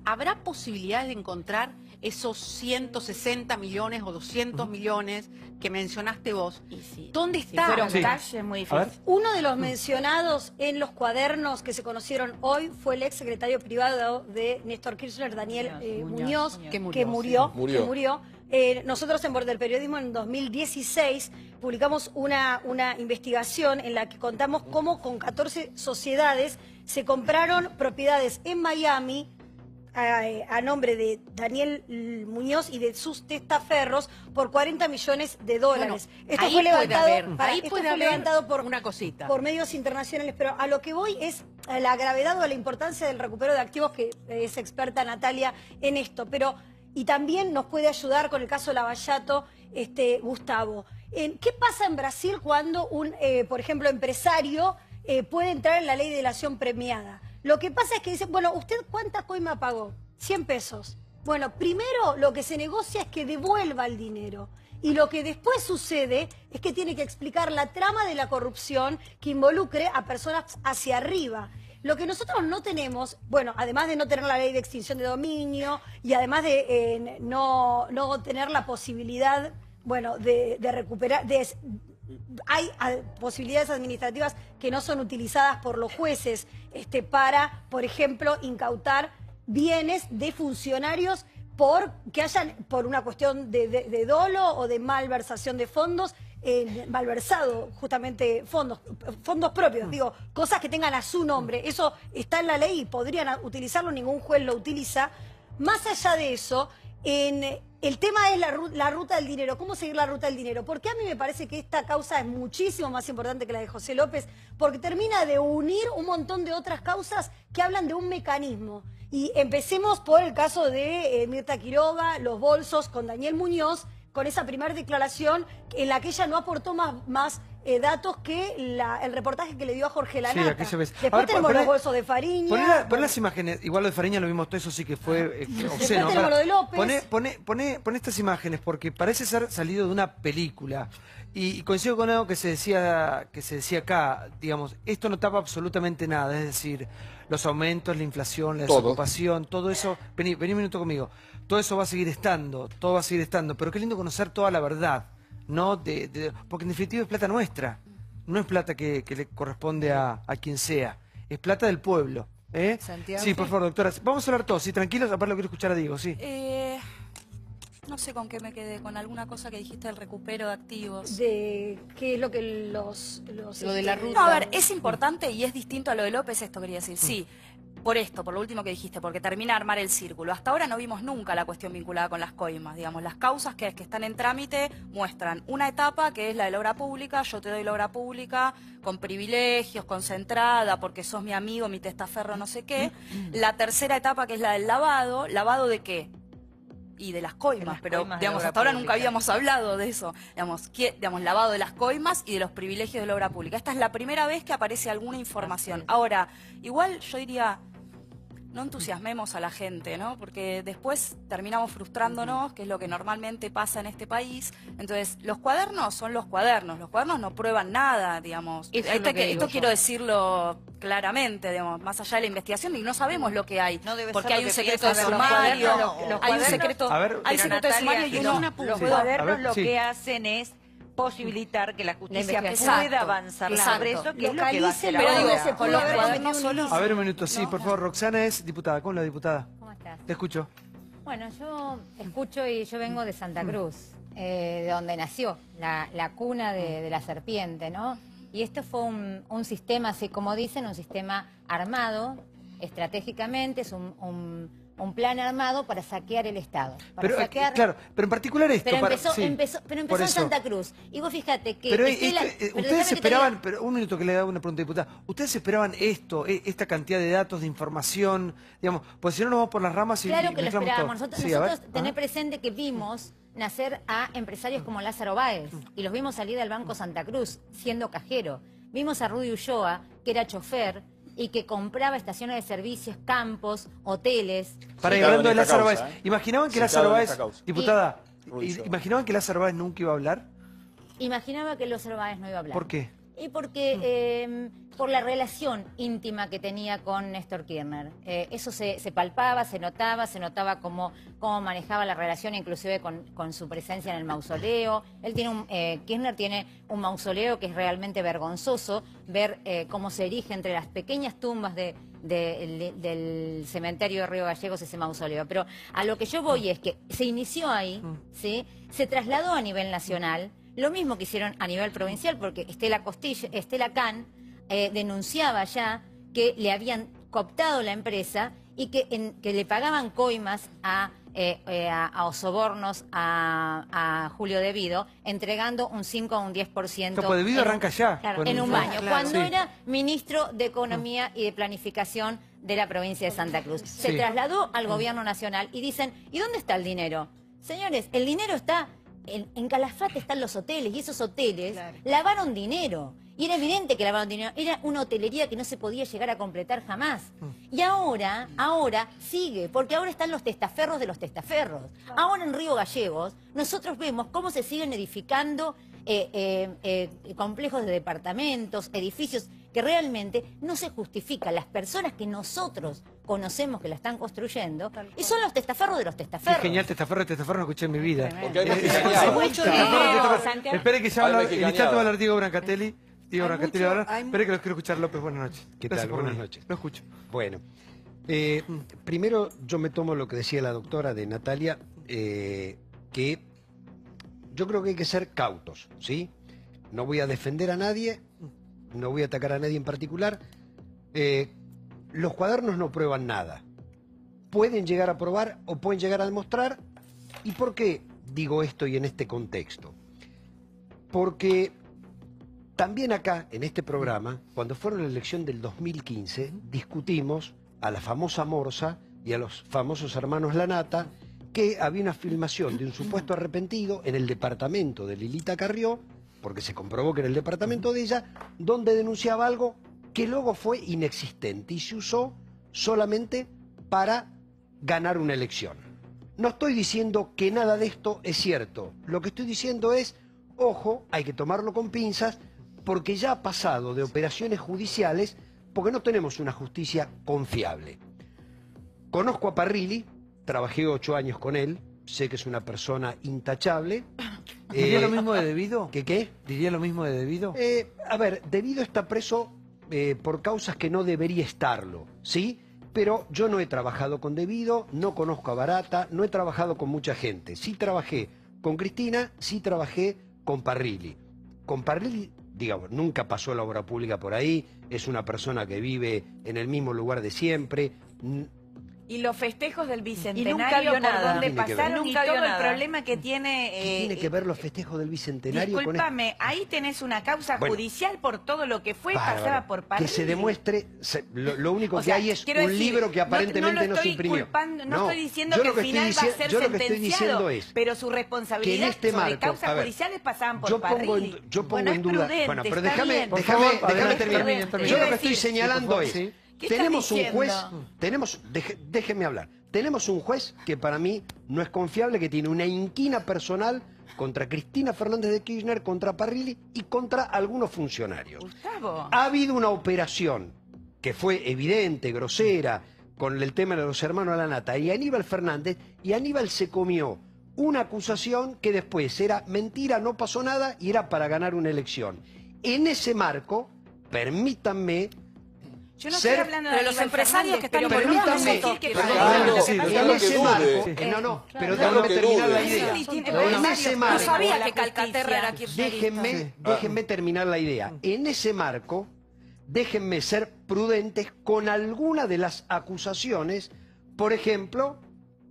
¿habrá posibilidades de encontrar esos 160 millones o 200 millones que mencionaste vos? ¿Dónde está? Fueron cash, muy difícil. Uno de los mencionados en los cuadernos que se conocieron hoy fue el ex secretario privado de Néstor Kirchner, Daniel Muñoz, que murió. Nosotros en Borde del Periodismo en 2016 publicamos una investigación en la que contamos cómo con 14 sociedades se compraron propiedades en Miami a nombre de Daniel Muñoz y de sus testaferros por $40 millones. Bueno, esto fue levantado por una cosita, por medios internacionales, pero a lo que voy es a la gravedad o a la importancia del recupero de activos, que es experta Natalia en esto, y también nos puede ayudar con el caso de Lavallato, Gustavo. ¿Qué pasa en Brasil cuando por ejemplo, empresario puede entrar en la ley de delación premiada? Lo que pasa es que dicen, bueno, ¿usted cuánta coima pagó? 100 pesos. Bueno, primero lo que se negocia es que devuelva el dinero. Y lo que después sucede es que tiene que explicar la trama de la corrupción que involucre a personas hacia arriba. Lo que nosotros no tenemos, bueno, además de no tener la ley de extinción de dominio y además de no tener la posibilidad, bueno, de recuperar... Hay posibilidades administrativas que no son utilizadas por los jueces para, por ejemplo, incautar bienes de funcionarios por una cuestión de dolo o de malversación de fondos, malversado justamente fondos propios, digo, cosas que tengan a su nombre. Eso está en la ley y podrían utilizarlo, ningún juez lo utiliza. Más allá de eso, el tema es la ruta del dinero. ¿Cómo seguir la ruta del dinero? Porque a mí me parece que esta causa es muchísimo más importante que la de José López, porque termina de unir un montón de otras causas que hablan de un mecanismo. Y empecemos por el caso de Mirta Quiroga, los bolsos con Daniel Muñoz, con esa primera declaración en la que ella no aportó más datos que el reportaje que le dio a Jorge Lanata. Después tenemos los bolsos de Fariña. Poné las imágenes, igual lo de Fariña lo vimos todo, eso sí que fue obsceno. Después tenemos lo de López. Poné estas imágenes, porque parece ser salido de una película. Y coincido con algo que se decía acá, digamos, esto no tapa absolutamente nada, es decir, los aumentos, la inflación, la desocupación, todo eso, vení un minuto conmigo, todo eso va a seguir estando, pero qué lindo conocer toda la verdad, ¿no? Porque en definitiva es plata nuestra, no es plata que le corresponde a quien sea, es plata del pueblo. Santiago, sí, por favor, doctora, vamos a hablar todos, sí, tranquilos, aparte lo quiero escuchar a Diego, sí. No sé con qué me quedé, con alguna cosa que dijiste del recupero de activos. ¿Qué es lo que lo de la ruta? No, a ver, es importante y es distinto a lo de López, esto quería decir. Sí, por lo último que dijiste, porque termina de armar el círculo. Hasta ahora no vimos nunca la cuestión vinculada con las coimas, digamos. Las causas que están en trámite muestran una etapa que es la de la obra pública, yo te doy la obra pública con privilegios, concentrada, porque sos mi amigo, mi testaferro, no sé qué. La tercera etapa que es la del lavado. ¿Lavado de qué? Y de las coimas, pero digamos, hasta ahora nunca habíamos hablado de eso, digamos, lavado de las coimas y de los privilegios de la obra pública. Esta es la primera vez que aparece alguna información. Ahora, igual yo diría, no entusiasmemos a la gente, ¿no? Porque después terminamos frustrándonos, que es lo que normalmente pasa en este país. Entonces, los cuadernos son los cuadernos no prueban nada, digamos. Esto quiero decirlo claramente, digamos, más allá de la investigación, y no sabemos lo que hay, porque hay un secreto de sumario, hay un secreto de sumario y los cuadernos lo que hacen es posibilitar que la justicia pueda avanzar sobre eso, que es lo que va a hacer ahora. Con los cuadernos solos. A ver, un minuto, sí, por favor. Roxana es diputada. ¿Cómo es la diputada? ¿Cómo estás? Te escucho. Bueno, yo escucho y yo vengo de Santa Cruz. de donde nació, la cuna de la serpiente, ¿no? Y esto fue un sistema, así como dicen, un sistema armado estratégicamente, es un plan armado para saquear el Estado. Pero, claro, pero en particular esto... Pero empezó en Santa Cruz. Y vos fíjate que... ustedes esperaban, pero un minuto que le hago una pregunta, diputada. ¿Ustedes esperaban esto, esta cantidad de datos, de información? Digamos, pues si no nos vamos por las ramas y... Claro que lo esperábamos. Nosotros tener presente que vimos nacer a empresarios como Lázaro Báez y los vimos salir del Banco Santa Cruz siendo cajero. Vimos a Rudy Ulloa, que era chofer y que compraba estaciones de servicios, campos, hoteles. Para ir hablando de Lázaro Báez, ¿imaginaban que Lázaro Báez, diputada, imaginaban que Lázaro Báez nunca iba a hablar? Imaginaba que Lázaro Báez no iba a hablar. ¿Por qué? Y porque por la relación íntima que tenía con Néstor Kirchner. Eso se palpaba, se notaba cómo manejaba la relación, inclusive con su presencia en el mausoleo. Kirchner tiene un mausoleo que es realmente vergonzoso, ver cómo se erige entre las pequeñas tumbas del cementerio de Río Gallegos ese mausoleo. Pero a lo que yo voy es que se inició ahí, ¿sí? Se trasladó a nivel nacional. Lo mismo que hicieron a nivel provincial, porque Estela Can denunciaba ya que le habían cooptado la empresa y que le pagaban coimas o sobornos a Julio De Vido, entregando un 5 a un 10%. Pues De Vido arranca ya. Claro, en un baño, cuando era ministro de Economía y de Planificación de la provincia de Santa Cruz. Se trasladó al gobierno nacional y dicen, ¿y dónde está el dinero? Señores, el dinero está... En Calafate están los hoteles y esos hoteles lavaron dinero. Y era evidente que lavaron dinero. Era una hotelería que no se podía llegar a completar jamás. Y ahora sigue, porque ahora están los testaferros de los testaferros. Ahora en Río Gallegos nosotros vemos cómo se siguen edificando complejos de departamentos, edificios que realmente no se justifican. Las personas que nosotros conocemos que la están construyendo y son los testaferros de los testaferros. Qué genial, testaferro no escuché en mi vida. Porque hay mucho dinero. Espere que ya habla el instante va a hablar Diego Brancatelli. Espere que lo quiero escuchar, López. Buenas noches. ¿Qué tal? Buenas noches. Lo escucho. Bueno, primero yo me tomo lo que decía la doctora de Natalia, que yo creo que hay que ser cautos, ¿sí? No voy a defender a nadie, no voy a atacar a nadie en particular. Los cuadernos no prueban nada. Pueden llegar a probar o pueden llegar a demostrar. ¿Y por qué digo esto y en este contexto? Porque también acá, en este programa, cuando fueron la elección del 2015, discutimos a la famosa Morsa y a los famosos hermanos Lanata, que había una filmación de un supuesto arrepentido en el departamento de Lilita Carrió, porque se comprobó que era el departamento de ella, donde denunciaba algo que luego fue inexistente y se usó solamente para ganar una elección. No estoy diciendo que nada de esto es cierto. Lo que estoy diciendo es, ojo, hay que tomarlo con pinzas, porque ya ha pasado de operaciones judiciales, porque no tenemos una justicia confiable. Conozco a Parrilli, trabajé 8 años con él, sé que es una persona intachable. ¿Diría lo mismo de De Vido? ¿Qué? ¿Diría lo mismo de De Vido? A ver, De Vido está preso por causas que no debería estarlo, ¿sí? Pero yo no he trabajado con De Vido, no conozco a Barata, no he trabajado con mucha gente. Sí trabajé con Cristina, sí trabajé con Parrilli. Con Parrilli, digamos, nunca pasó la obra pública por ahí, es una persona que vive en el mismo lugar de siempre. Y los festejos del Bicentenario, por donde pasaron y todo el problema que tiene... ¿Qué tiene que ver los festejos del Bicentenario con esto? Ahí tenés una causa judicial por todo lo que fue, pasaba por Parrilli. Que se demuestre, lo único que hay es un libro que aparentemente no se imprimió. No estoy diciendo que al final va a ser sentenciado, pero su responsabilidad sobre causas judiciales pasaban por Parrilli. Yo pongo en duda... Bueno, pero déjame terminar. Yo lo que estoy señalando es... Tenemos un juez, déjeme hablar, tenemos un juez que para mí no es confiable, que tiene una inquina personal contra Cristina Fernández de Kirchner, contra Parrilli y contra algunos funcionarios. Gustavo. Ha habido una operación que fue evidente, grosera, con el tema de los hermanos Lanata y Aníbal Fernández, y Aníbal se comió una acusación que después era mentira, no pasó nada y era para ganar una elección. En ese marco, permítanme Yo no estoy hablando de los empresarios que están involucrados en esto. Pero déjame terminar la idea. En ese marco, no sabía que Calcaterra era kirchnerista. Déjenme terminar la idea. En ese marco, déjenme ser prudentes con alguna de las acusaciones, por ejemplo,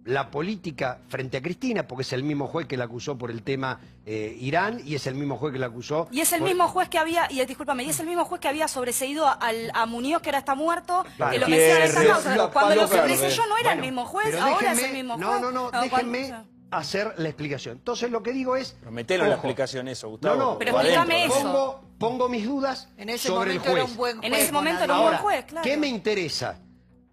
la política frente a Cristina, porque es el mismo juez que la acusó por el tema Irán y es el mismo juez que la acusó... Y es el mismo juez que había, y discúlpame, y es el mismo juez que había sobreseído a Muñoz, que ahora está muerto, que lo decía de esta causa. Cuando lo sobreseyó no era el mismo juez, ahora es el mismo juez. No, déjenme hacer la explicación. Entonces lo que digo es... Pero metelo en la explicación eso, Gustavo. No, pero explícame eso. Pongo mis dudas sobre el juez. En ese momento era un buen juez, claro. ¿Qué me interesa?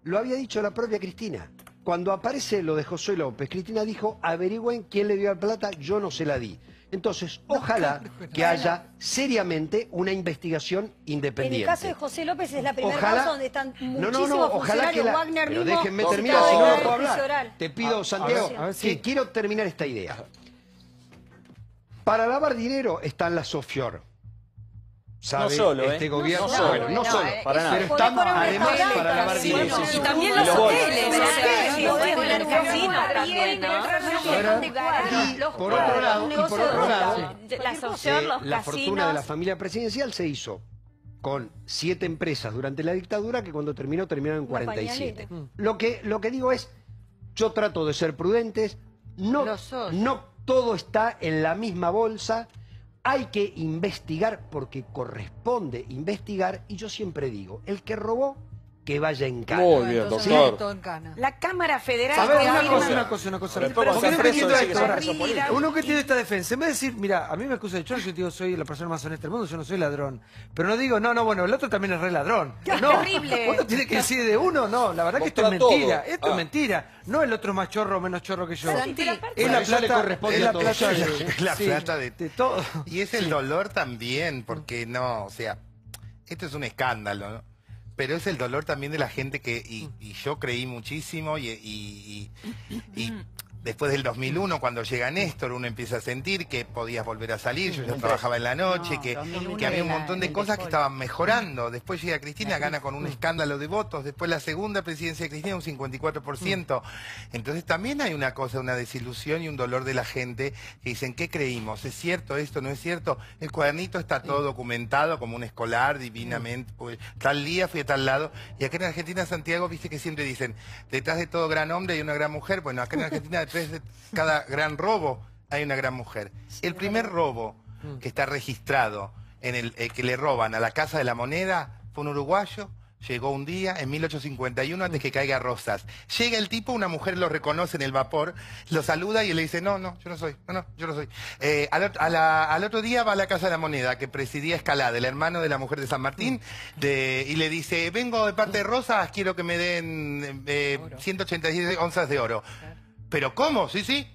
Lo había dicho la propia Cristina. Cuando aparece lo de José López, Cristina dijo, averigüen quién le dio la plata, yo no se la di. Entonces, ojalá que haya seriamente una investigación independiente. En el caso de José López es la primera causa donde están muchísimos funcionarios, Wagner pero mismo, déjenme terminar, si no lo puedo hablar. Te pido, Santiago, que quiero terminar esta idea. Para lavar dinero están las offshore. No solo, este gobierno, no solo, para nada. Pero están además para lavar dinero. Y también los hoteles. Por otro lado, la fortuna de la familia presidencial se hizo con 7 empresas durante la dictadura que cuando terminaron en 47. Lo que digo es, yo trato de ser prudentes, no todo está en la misma bolsa. Hay que investigar porque corresponde investigar y yo siempre digo, el que robó, que vaya en cana. Muy bien, doctor. La Cámara Federal... A ver, una cosa. Uno que tiene esta defensa, en vez de decir, mira, a mí me acusa de chorro, yo digo, soy la persona más honesta del mundo, yo no soy ladrón. Pero no digo, bueno, el otro también es re ladrón. No, terrible. Uno tiene que decir de uno, no, la verdad que esto es mentira. Esto es mentira. No el otro es más chorro o menos chorro que yo. Es la plata de todo. Y es el dolor también, porque no, o sea, esto es un escándalo, ¿no? Pero es el dolor también de la gente que, y yo creí muchísimo, y después del 2001, cuando llega Néstor, uno empieza a sentir que podías volver a salir, yo ya trabajaba en la noche, que había un montón de cosas que estaban mejorando. Después llega Cristina, gana con un escándalo de votos, después la segunda presidencia de Cristina, un 54%. Entonces también hay una cosa, una desilusión y un dolor de la gente que dicen, ¿qué creímos? ¿Es cierto esto? ¿No es cierto? El cuadernito está todo documentado como un escolar, divinamente, pues, tal día fui a tal lado. Y acá en Argentina, Santiago, viste que siempre dicen, detrás de todo gran hombre hay una gran mujer. Bueno, acá en Argentina detrás de cada gran robo hay una gran mujer. El primer robo que está registrado en el que le roban a la Casa de la Moneda fue un uruguayo. Llegó un día, en 1851, antes que caiga Rosas. Llega el tipo, una mujer lo reconoce en el vapor, lo saluda y le dice, no, yo no soy, yo no soy. Al otro día va a la Casa de la Moneda, que presidía Escalada, el hermano de la mujer de San Martín, y le dice, vengo de parte de Rosas, quiero que me den 186 onzas de oro. ¿Pero cómo? Sí,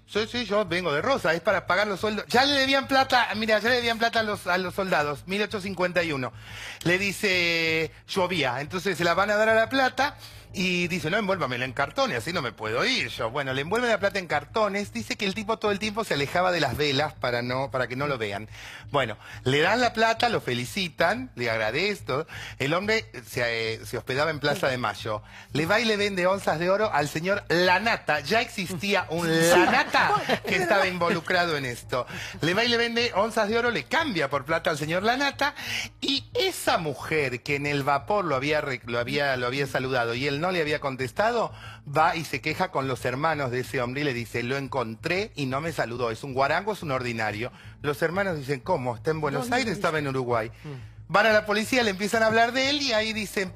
yo vengo de Rosa, es para pagar los sueldos. Ya le debían plata, mira, ya le debían plata a los soldados, 1851. Le dice, llovía, entonces se la van a dar a la plata y dice, no, envuélvamela en cartones, así no me puedo ir yo. Bueno, le envuelven la plata en cartones, dice que el tipo todo el tiempo se alejaba de las velas para que no lo vean. Bueno, le dan la plata, lo felicitan, le agradezco. El hombre se hospedaba en Plaza de Mayo. Le va y le vende onzas de oro al señor Lanata. Ya existía un Lanata que estaba involucrado en esto. Le va y le vende onzas de oro, le cambia por plata al señor Lanata, y esa mujer que en el vapor lo había saludado y él no le había contestado, va y se queja con los hermanos de ese hombre y le dice, lo encontré y no me saludó, es un guarango, es un ordinario. Los hermanos dicen, ¿cómo? ¿Está en Buenos Aires? Estaba en Uruguay. Van a la policía, le empiezan a hablar de él y ahí dicen,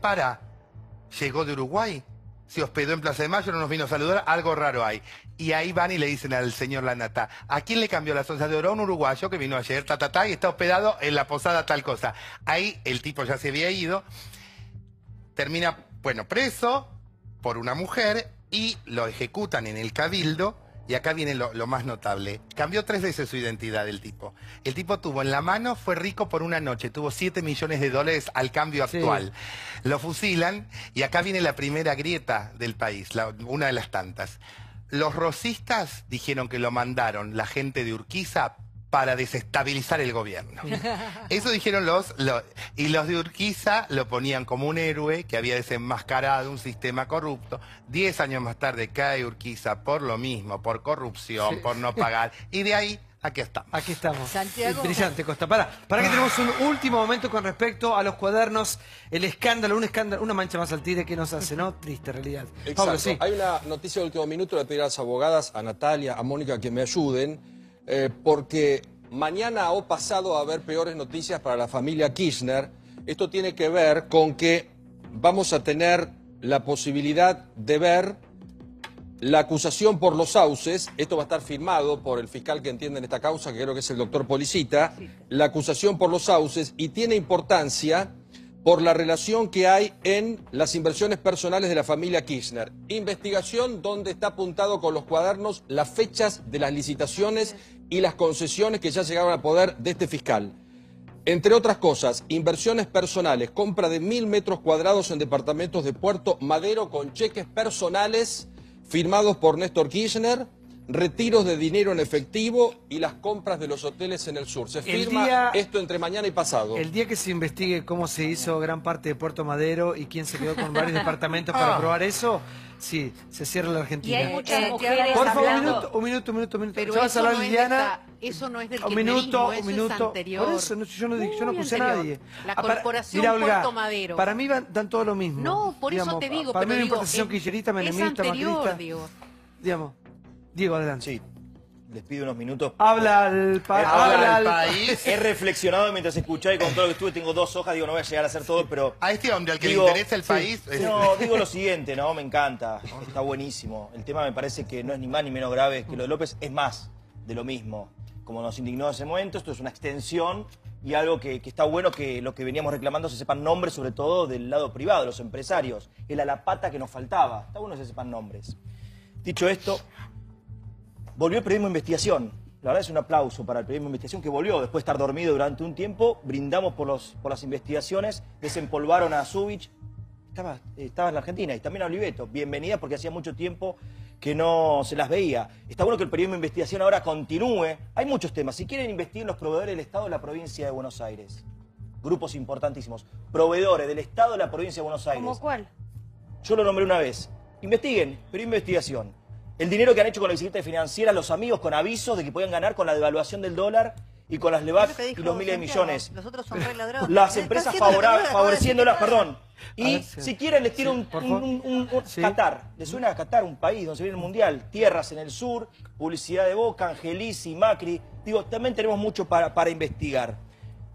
llegó de Uruguay, se hospedó en Plaza de Mayo, no nos vino a saludar, algo raro hay. Y ahí van y le dicen al señor Lanata, ¿a quién le cambió las onzas de oro? A un uruguayo que vino ayer, y está hospedado en la posada tal cosa. Ahí el tipo ya se había ido, termina, preso por una mujer y lo ejecutan en el Cabildo. Y acá viene lo más notable. Cambió 3 veces su identidad el tipo. El tipo tuvo en la mano, fue rico por una noche, tuvo 7 millones de dólares al cambio actual. Sí. Lo fusilan y acá viene la primera grieta del país, una de las tantas. Los rosistas dijeron que lo mandaron la gente de Urquiza para desestabilizar el gobierno. Eso dijeron y los de Urquiza lo ponían como un héroe que había desenmascarado un sistema corrupto. 10 años más tarde cae Urquiza por lo mismo, por corrupción, por no pagar. Y de ahí, aquí estamos. Aquí estamos. Santiago. Brillante, Costa. Para que tenemos un último momento con respecto a los cuadernos, el escándalo, una mancha más al tigre que nos hace, ¿no? Triste realidad. Exacto. Pablo, sí. Hay una noticia de último minuto, le pediré a las abogadas, a Natalia, a Mónica, que me ayuden, porque mañana o pasado va a haber peores noticias para la familia Kirchner. Esto tiene que ver con que vamos a tener la posibilidad de ver la acusación por los sauces. Esto va a estar firmado por el fiscal que entiende en esta causa, que creo que es el doctor Policita. La acusación por los sauces, y tiene importancia por la relación que hay en las inversiones personales de la familia Kirchner. Investigación donde está apuntado con los cuadernos las fechas de las licitaciones y las concesiones que ya llegaron al poder de este fiscal. Entre otras cosas, inversiones personales, compra de 1000 metros cuadrados en departamentos de Puerto Madero con cheques personales firmados por Néstor Kirchner, retiros de dinero en efectivo y las compras de los hoteles en el sur. Se firma esto entre mañana y pasado. El día que se investigue cómo se hizo gran parte de Puerto Madero y quién se quedó con varios departamentos para probar eso, sí, se cierra la Argentina. Y hay muchas mujeres por favor, hablando. un minuto. Pero ¿Ya vas a hablar, Liliana? Eso no es del un minuto. es anterior. Por eso yo no acusé a nadie. La corporación mira, Olga, Puerto Madero. Para mí dan todo lo mismo. No, por eso te digo. Para pero mí no digo, importa si son kirchneristas, menemistas, macristas. Digamos. Diego, adelante. Sí, les pido unos minutos. Habla al país. He reflexionado mientras escuchaba y con todo lo que estuve, tengo 2 hojas, digo, no voy a llegar a hacer todo, pero... A este hombre al que le interesa el país... No, digo lo siguiente, ¿no? Me encanta, está buenísimo. El tema me parece que no es ni más ni menos grave que lo de López, es más de lo mismo. Como nos indignó en ese momento, esto es una extensión y algo que está bueno que lo que veníamos reclamando se sepan nombres, sobre todo del lado privado, de los empresarios. Era la pata que nos faltaba, está bueno que se sepan nombres. Dicho esto... Volvió el periodismo de investigación. La verdad es un aplauso para el periodismo de investigación que volvió después de estar dormido durante un tiempo. Brindamos por las investigaciones, desempolvaron a Zubich. Estaba en la Argentina y también a Oliveto. Bienvenida porque hacía mucho tiempo que no se las veía. Está bueno que el periodismo de investigación ahora continúe. Hay muchos temas. Si quieren investiguen los proveedores del Estado de la provincia de Buenos Aires. Grupos importantísimos. Proveedores del Estado de la provincia de Buenos Aires. ¿Cómo cuál? Yo lo nombré una vez. Investiguen, periodismo de investigación. El dinero que han hecho con la bicicleta financiera, los amigos con avisos de que podían ganar con la devaluación del dólar y con las LEVAC y los miles de millones. Los otros son re ladrones. Las empresas favoreciéndolas, perdón. Y si quieren les tiro un Qatar. ¿Les suena a Qatar, un país donde se viene el Mundial? Tierras en el sur, publicidad de Boca, Angelici, Macri. Digo, también tenemos mucho para investigar.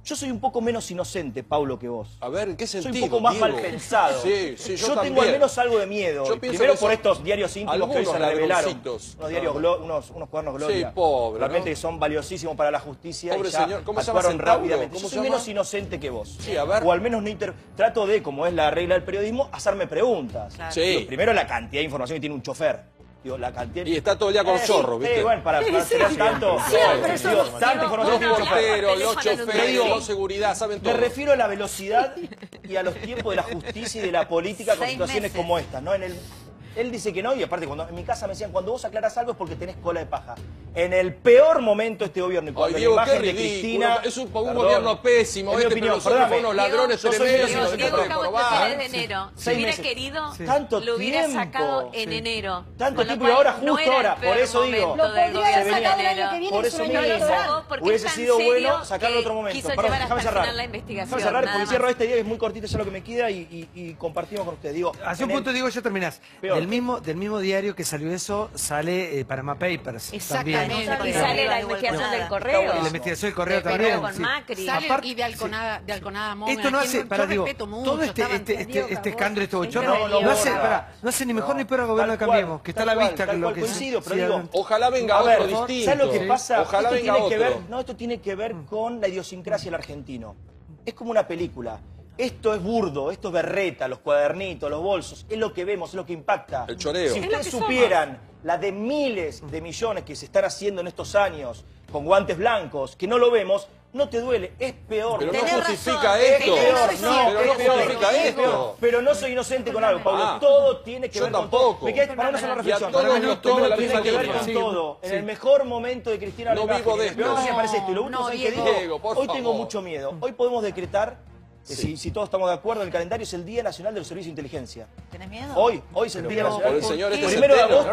Yo soy un poco menos inocente, Paulo, que vos. A ver, ¿en qué sentido? Soy un poco más Diego? mal pensado. Sí, yo tengo al menos algo de miedo. Primero por estos diarios íntimos que hoy se revelaron. Unos diarios, unos cuadernos Gloria. Sí, pobre, realmente ¿no? que son valiosísimos para la justicia. Pobre y ya señor, ¿cómo se actuaron llama? rápidamente. Yo soy llama? menos inocente que vos. Sí, a ver. O al menos no trato de, como es la regla del periodismo, hacerme preguntas. Claro. Sí. Digo, primero la cantidad de información que tiene un chofer. Digo, la cantidad... Y está todo el día con los chorros, ¿viste? Bueno, para tener tanto... tanta información que los choferes, los seguridad, saben todo. Me refiero a la velocidad y a los tiempos de la justicia y de la política con situaciones como estas, ¿no? Él dice que no, y aparte en mi casa me decían, cuando vos aclarás algo es porque tenés cola de paja. En el peor momento de este gobierno, y cuando Diego, la imagen qué de Cristina... Es un gobierno pésimo, en mi opinión, pero son unos ladrones tremendos. Diego acaba de de enero. Si hubiera querido, lo hubiera sacado en enero. Tanto tiempo y ahora, justo ahora, por eso digo. Lo podría haber sacado el año que viene. Por eso mismo, hubiese sido bueno sacarlo en otro momento. Perdón, déjame cerrar. Déjame cerrar, porque cierro este día, que es muy cortito, eso es lo que me queda, y compartimos con ustedes. Digo, hace un punto, Diego, ya terminás. Del mismo diario que salió eso, sale Panama Papers. Exactamente. Y sale la investigación del correo. La investigación del correo también. Con Macri. Y de Alconada Móvil. Esto no hace, todo este escándalo, este bochorno, no hace ni mejor ni peor al gobierno de Cambiemos, que está a la vista que lo que coincido, pero digo, ojalá venga otro distinto. ¿Sabes lo que pasa? Ojalá venga otro. Esto tiene que ver con la idiosincrasia del argentino. Es como una película. Esto es burdo, esto es berreta, los cuadernitos, los bolsos, es lo que vemos, es lo que impacta. El choreo. Si ustedes supieran la de miles de millones que se están haciendo en estos años con guantes blancos, que no lo vemos, no te duele, es peor. Pero no justifica esto. Pero no soy inocente con algo, Pablo. Todo tiene que ver con todo. Me quedé para una sola reflexión. Todo tiene que ver con todo. En el mejor momento de Cristina no vivo de esto. Peor me parece esto. Y lo último que digo, hoy tengo mucho miedo. Hoy podemos decretar, si todos estamos de acuerdo, el calendario es el Día Nacional de los Servicios de Inteligencia. ¿Tenés miedo? Hoy es el Día Nacional. Por el señor este Primero de agosto,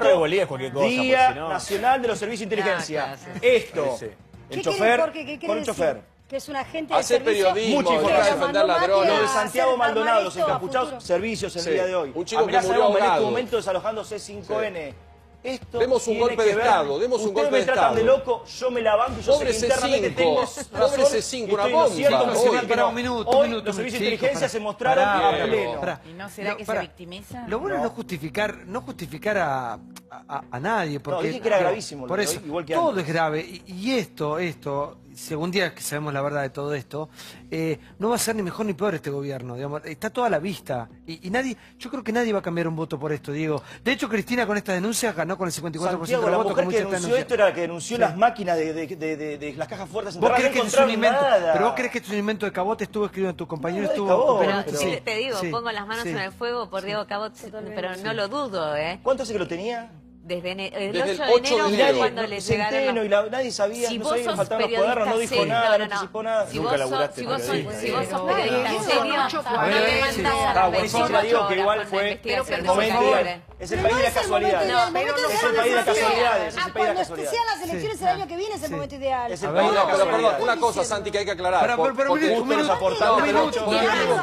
Día Nacional de los Servicios de Inteligencia. Esto, el chofer, con un chofer. Que es un agente hacer de servicio. periodismo, defender ladrones. Lo de Santiago Maldonado, los encapuchados, servicios el día de hoy. Un chico que murió en este ahogado. momento desalojando C5N. Esto demos un golpe de Estado, demos un golpe de Estado. Ustedes me tratan de loco, yo me la banco y yo sé que internamente tengo razón. Pobre C5, una bomba. Para un minuto. Hoy los servicios de inteligencia se mostraron a pleno. ¿Y no será que se victimiza? Lo bueno es no justificar a nadie. Porque, no, dije que era gravísimo. Por eso, igual que todo antes. es grave. Y esto, según día que sabemos la verdad de todo esto, no va a ser ni mejor ni peor este gobierno. Digamos, está toda a la vista. Y nadie, yo creo que nadie va a cambiar un voto por esto, Diego. De hecho, Cristina con esta denuncia ganó con el 54% Santiago, de los votos. La mujer que denunció esto era la que denunció las máquinas de las cajas fuertes. ¿Vos crees que es un invento? Pero vos crees que es un invento de Cabot, estuvo escribiendo tu compañero, Pero sí, te digo, pongo las manos en el fuego por Diego Cabot, pero no lo dudo, ¿Cuánto hace que lo tenía? Desde el 8 de enero, cuando le llegaron los... nadie sabía, si no vos sabía que sos faltaban los cuadernos, no dijo nada, no anticipó nada. Nunca laburaste. Si vos sos periodista serio, no te mandás a la buenísimo, digo que igual fue el momento ideal. Es el país de las casualidades. Es el país de las casualidades. Cuando sean las elecciones el año que viene es el momento ideal. Es el país de las casualidades. Perdón, una cosa, Santi, que hay que aclarar. Pero un minuto aportado. No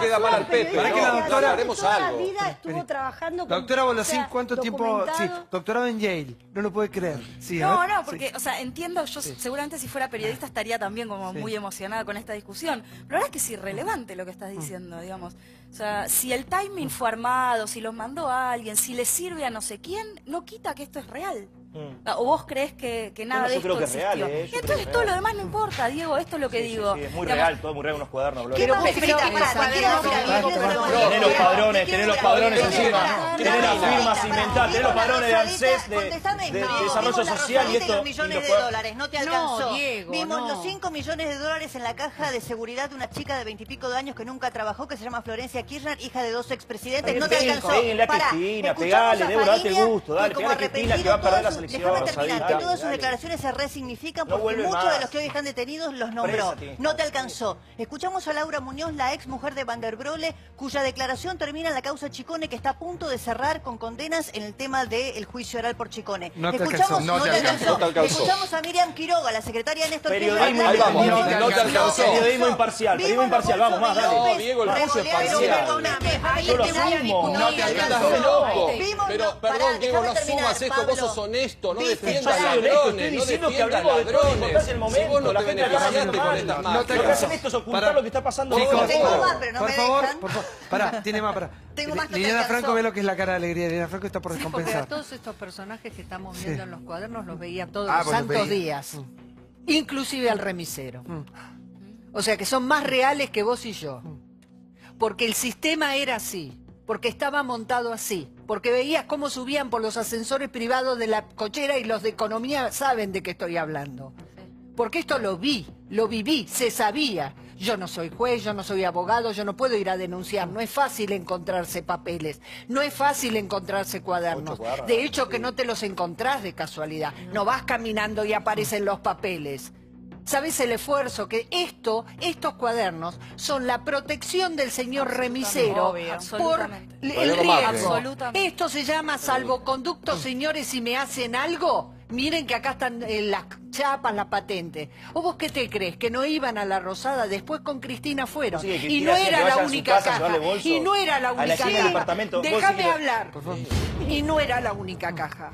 queda mal al Pepe. Haremos algo. Estuvo trabajando con... Doctora Bolosín, ¿cuánto tiempo? Sí, doctorado en Yale. No lo puede creer. No, porque, o sea, entiendo, yo seguramente si fuera periodista estaría también como muy emocionada con esta discusión. Pero la verdad es que es irrelevante lo que estás diciendo, digamos. O sea, si el timing fue armado, si los mandó a alguien, si le sirve a no sé quién, no quita que esto es real. ¿O vos crees que nada de esto existió? Y entonces todo lo demás no importa, Diego, esto es lo que digo. Es muy real, todo muy real, unos cuadernos. Tener los padrones encima, tener las firmas inventadas, tener los padrones de ANSES, de desarrollo social y esto. Los millones de dólares, no te alcanzó. Vimos los 5 millones de dólares en la caja de seguridad de una chica de 20 y pico de años que nunca trabajó, que se llama Florencia Kirchner, hija de 2 expresidentes, no te alcanzó. Péguenle a Cristina, pegale, Débora, date gusto, dale, pegale a Cristina que va a perder las elecciones. Déjame terminar, que todas sus declaraciones se resignifican porque muchos de los que hoy están detenidos los nombró. No te alcanzó. Escuchamos a Laura Muñoz, la ex mujer de Van der Broele, cuya declaración termina en la causa Chicone, que está a punto de cerrar con condenas en el tema del juicio oral por Chicone. No te alcanzó. Escuchamos a Miriam Quiroga, la secretaria de Néstor Kirchner. Ahí vamos, no te alcanzó. Periodismo imparcial, vamos más, dale. No, Diego, el tuyo es parcial. Yo lo asumo. No te alcanzó. Pero, perdón, Diego, no asumas esto, vos sos honesto, no defiendas ladrones, no defiendas ladrones. Si vos no te beneficiaste con estas máquinas. Lo que hacen esto es ocultar lo que está pasando. Chicos, por favor. Pará, tiene más, pará. Liliana Franco ve lo que es la cara de alegría. Liliana Franco está por descompensar. Porque a todos estos personajes que estamos viendo en los cuadernos los veía todos los santos días. Inclusive al remisero. O sea que son más reales que vos y yo. Porque el sistema era así. Porque estaba montado así. Porque veías cómo subían por los ascensores privados de la cochera y los de economía saben de qué estoy hablando. Porque esto lo vi, lo viví, se sabía. Yo no soy juez, yo no soy abogado, yo no puedo ir a denunciar. No es fácil encontrarse papeles, no es fácil encontrarse cuadernos. De hecho que no te los encontrás de casualidad. No vas caminando y aparecen los papeles. ¿Sabes el esfuerzo que estos cuadernos son la protección del señor remisero por el riesgo? Esto se llama salvoconducto, señores, si me hacen algo. Miren que acá están las chapas, la patente. ¿O vos qué te crees? ¿Que no iban a la Rosada? Después con Cristina fueron. Y no era la única caja. Y no era la única caja. Déjame hablar. Y no era la única caja.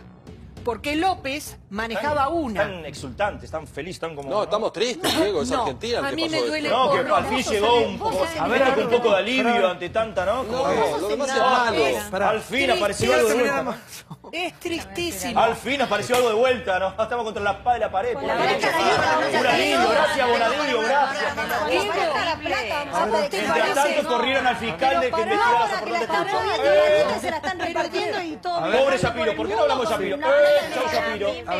Porque López manejaba una. Están exultantes, están felices, están como... No, estamos tristes, Diego, es Argentina. A mí me duele. No, que al fin llegó un poco... A ver, con un poco de alivio ante tanta, ¿no? No, lo demás es malo. Al fin apareció algo de vuelta. Es tristísimo. Al fin apareció algo de vuelta, ¿no? Estamos contra la espada de la pared. Bonadillo, gracias, Bonadillo, gracias. Mientras tanto corrieron al fiscal de que investigara las aportaciones. Se la están repartiendo y todo. Pobre Shapiro, ¿por qué no hablamos de Shapiro? Chau, Shapiro. A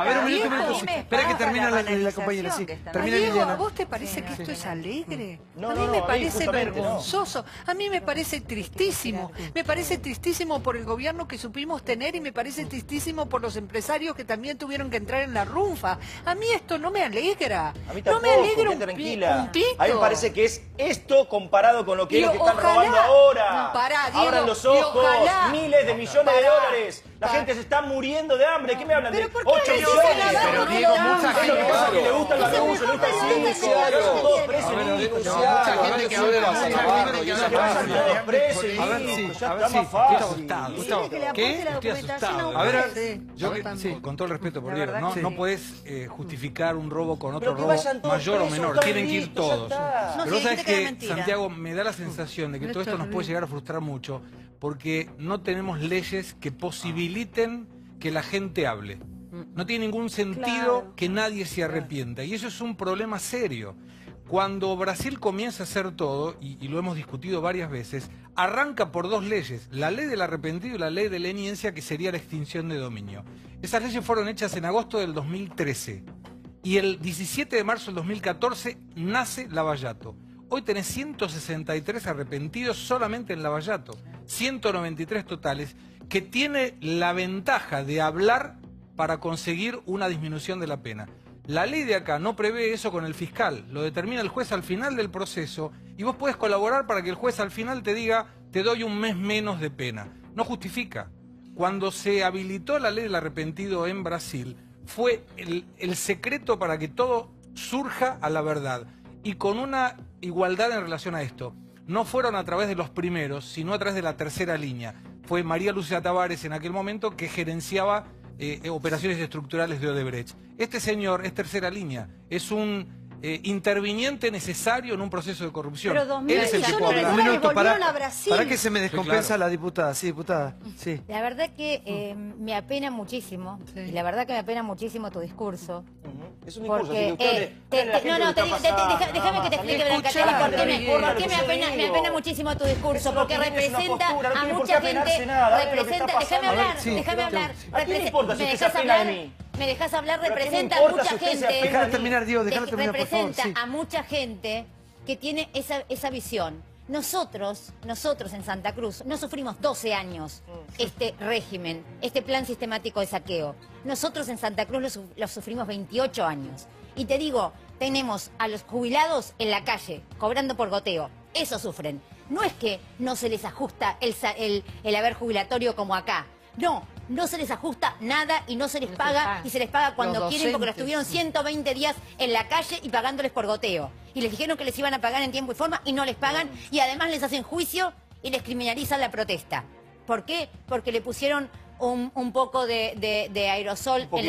ver, un minuto. Espera que termine la compañera, sí. Termina Liliana. ¿A vos te parece que esto es alegre? A mí me parece vergonzoso. A mí me parece tristísimo. Me parece tristísimo por el gobierno que supimos tener y me parece tristísimo por los empresarios que también tuvieron que entrar en la runfa. A mí esto no me alegra. A mí tampoco, no me alegra un pito. A mí me parece que es esto comparado con lo que ellos que están robando ahora. Abran los ojos, miles de millones de dólares. La gente se está muriendo de hambre. ¿Qué me hablan de 8 millones? Pero Diego, mucha gente que pasa que le gusta el barbuzo, le gusta el circo, todos presos y listos. Mucha gente que habla presos y listos, ya está más fácil. ¿Qué? Estoy asustado. A ver, yo con todo el respeto por Diego, no puedes justificar un robo con otro robo mayor o menor, tienen que ir todos. Pero vos sabés que, Santiago, me da la sensación de que todo esto nos puede llegar a frustrar mucho porque no tenemos leyes que posibiliten que la gente hable. No tiene ningún sentido que nadie se arrepienta y eso es un problema serio. Cuando Brasil comienza a hacer todo, y lo hemos discutido varias veces, arranca por 2 leyes, la ley del arrepentido y la ley de leniencia, que sería la extinción de dominio. Esas leyes fueron hechas en agosto del 2013 y el 17 de marzo del 2014 nace Lavallato. Hoy tenés 163 arrepentidos solamente en Lavallato, 193 totales, que tiene la ventaja de hablar para conseguir una disminución de la pena. La ley de acá no prevé eso con el fiscal, lo determina el juez al final del proceso y vos podés colaborar para que el juez al final te diga te doy un mes menos de pena. No justifica. Cuando se habilitó la ley del arrepentido en Brasil, fue el secreto para que todo surja a la verdad. Y con una igualdad en relación a esto. No fueron a través de los primeros, sino a través de la tercera línea. Fue María Lucia Tavares en aquel momento que gerenciaba operaciones estructurales de Odebrecht. Este señor es tercera línea, es un interviniente necesario en un proceso de corrupción. Pero 2.000 millones volvieron a Brasil. ¿Para qué se me descompensa la diputada? Sí, diputada. Sí. La verdad que me apena muchísimo, y la verdad que me apena muchísimo tu discurso. Es un discurso, porque, déjame que te explique, Brancatelli, por qué me apena muchísimo tu discurso, porque representa a mucha gente, déjame hablar, ¿a quién le importa si usted se apena de mí? Me dejas hablar, representa a mucha gente. Déjala terminar, Diego, déjala terminar, por favor. Representa a mucha gente que tiene esa visión. Nosotros en Santa Cruz no sufrimos 12 años este régimen, este plan sistemático de saqueo. Nosotros en Santa Cruz lo sufrimos 28 años. Y te digo, tenemos a los jubilados en la calle, cobrando por goteo. Eso sufren. No es que no se les ajusta el haber jubilatorio como acá. No se les ajusta nada y no se les paga, y se les paga cuando quieren, porque los tuvieron 120 días en la calle y pagándoles por goteo. Y les dijeron que les iban a pagar en tiempo y forma y no les pagan, y además les hacen juicio y les criminalizan la protesta. ¿Por qué? Porque le pusieron un poco de aerosol en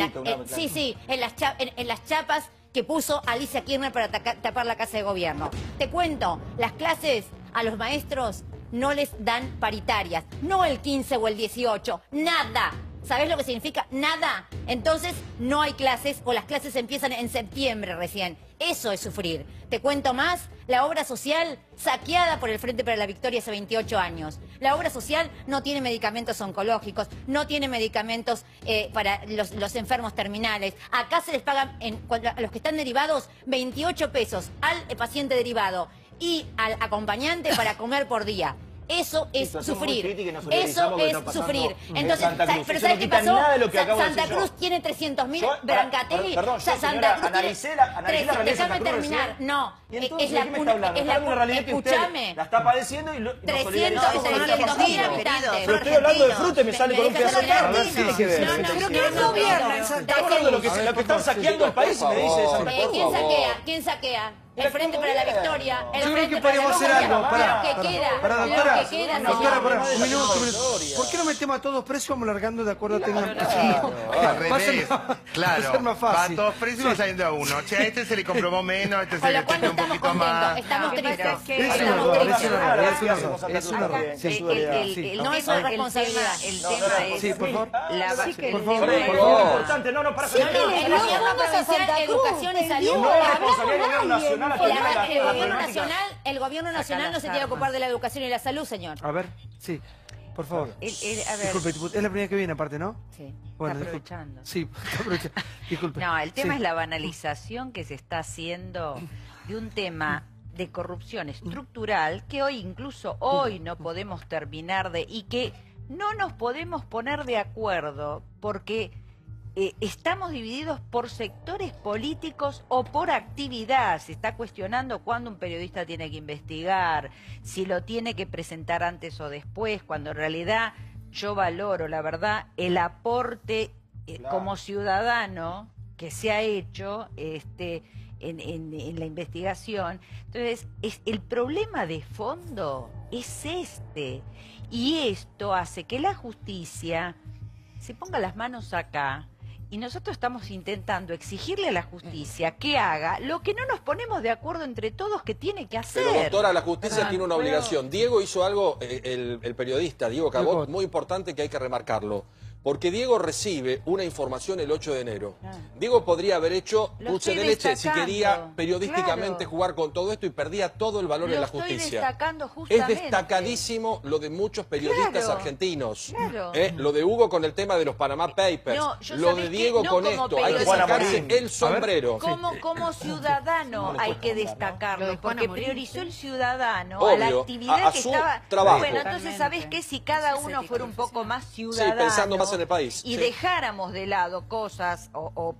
las chapas que puso Alicia Kirchner para tapar la Casa de Gobierno. Te cuento, las clases a los maestros no les dan paritarias, no el 15 o el 18, nada. ¿Sabés lo que significa? Nada. Entonces no hay clases o las clases empiezan en septiembre recién. Eso es sufrir. Te cuento más, la obra social saqueada por el Frente para la Victoria hace 28 años. La obra social no tiene medicamentos oncológicos, no tiene medicamentos para los enfermos terminales. Acá se les pagan, a los que están derivados, 28 pesos al paciente derivado y al acompañante para comer por día. Eso es sufrir. Eso es sufrir. Entonces, ¿pero sabes qué pasó? Santa Cruz tiene 300.000, Brancatelli. Santa Cruz tiene... Déjame terminar. No, es la realidad que usted la está padeciendo y 300.000 habitantes. Pero estoy hablando de fruta y me sale con un pedazo de carne. ¿Pero quién gobierna en Santa Cruz? Estamos hablando de lo que están saqueando el país y me dice Santa Cruz. ¿Quién saquea? El Frente para la Victoria, el Yo creo Frente que para la podríamos hacer algo. Doctora, un minuto. ¿Por qué no metemos a todos presos y vamos largando de acuerdo a tengan... Al revés. Claro. Va a ser más fácil. Va a todos presos y va saliendo a uno. Che, a este se le comprobó menos, a este se le compró un poquito más. Estamos tristes. Es un error. No es una responsabilidad. El tema es... Sí, por favor. Por favor. Es importante. No, para el gobierno provincial, educación y salud. El gobierno nacional no se tiene que ocupar de la educación y la salud, señor. A ver, sí, por favor. A ver. Disculpe, es la primera que viene aparte, ¿no? Sí, bueno, está aprovechando. Sí, está aprovechando. Disculpe. No, el tema sí. es la banalización que se está haciendo de un tema de corrupción estructural que hoy, incluso hoy, no podemos terminar de... y que no nos podemos poner de acuerdo porque... estamos divididos por sectores políticos o por actividad. Se está cuestionando cuándo un periodista tiene que investigar, si lo tiene que presentar antes o después, cuando en realidad yo valoro, la verdad, el aporte como ciudadano que se ha hecho en la investigación. Entonces, el problema de fondo es este. Y esto hace que la justicia se ponga las manos acá. Y nosotros estamos intentando exigirle a la justicia que haga lo que no nos ponemos de acuerdo entre todos que tiene que hacer. Pero doctora, la justicia tiene una obligación. Diego hizo algo, el periodista Diego Cabot, muy importante que hay que remarcarlo. Porque Diego recibe una información el 8 de enero. Diego podría haber hecho dulce de leche si quería periodísticamente jugar con todo esto y perdía todo el valor en la justicia. Destacando justamente. Es destacadísimo lo de muchos periodistas argentinos. Lo de Hugo con el tema de los Panama Papers. No, lo de Diego con esto. Hay que sacarse el sombrero. Como ciudadano hay que destacarlo, porque priorizó el ciudadano obvio, a la actividad que su estaba... trabajo. Bueno, entonces, ¿sabés qué? Si cada uno fuera un poco más ciudadano... Sí, pensando más en el país. Y dejáramos de lado cosas, o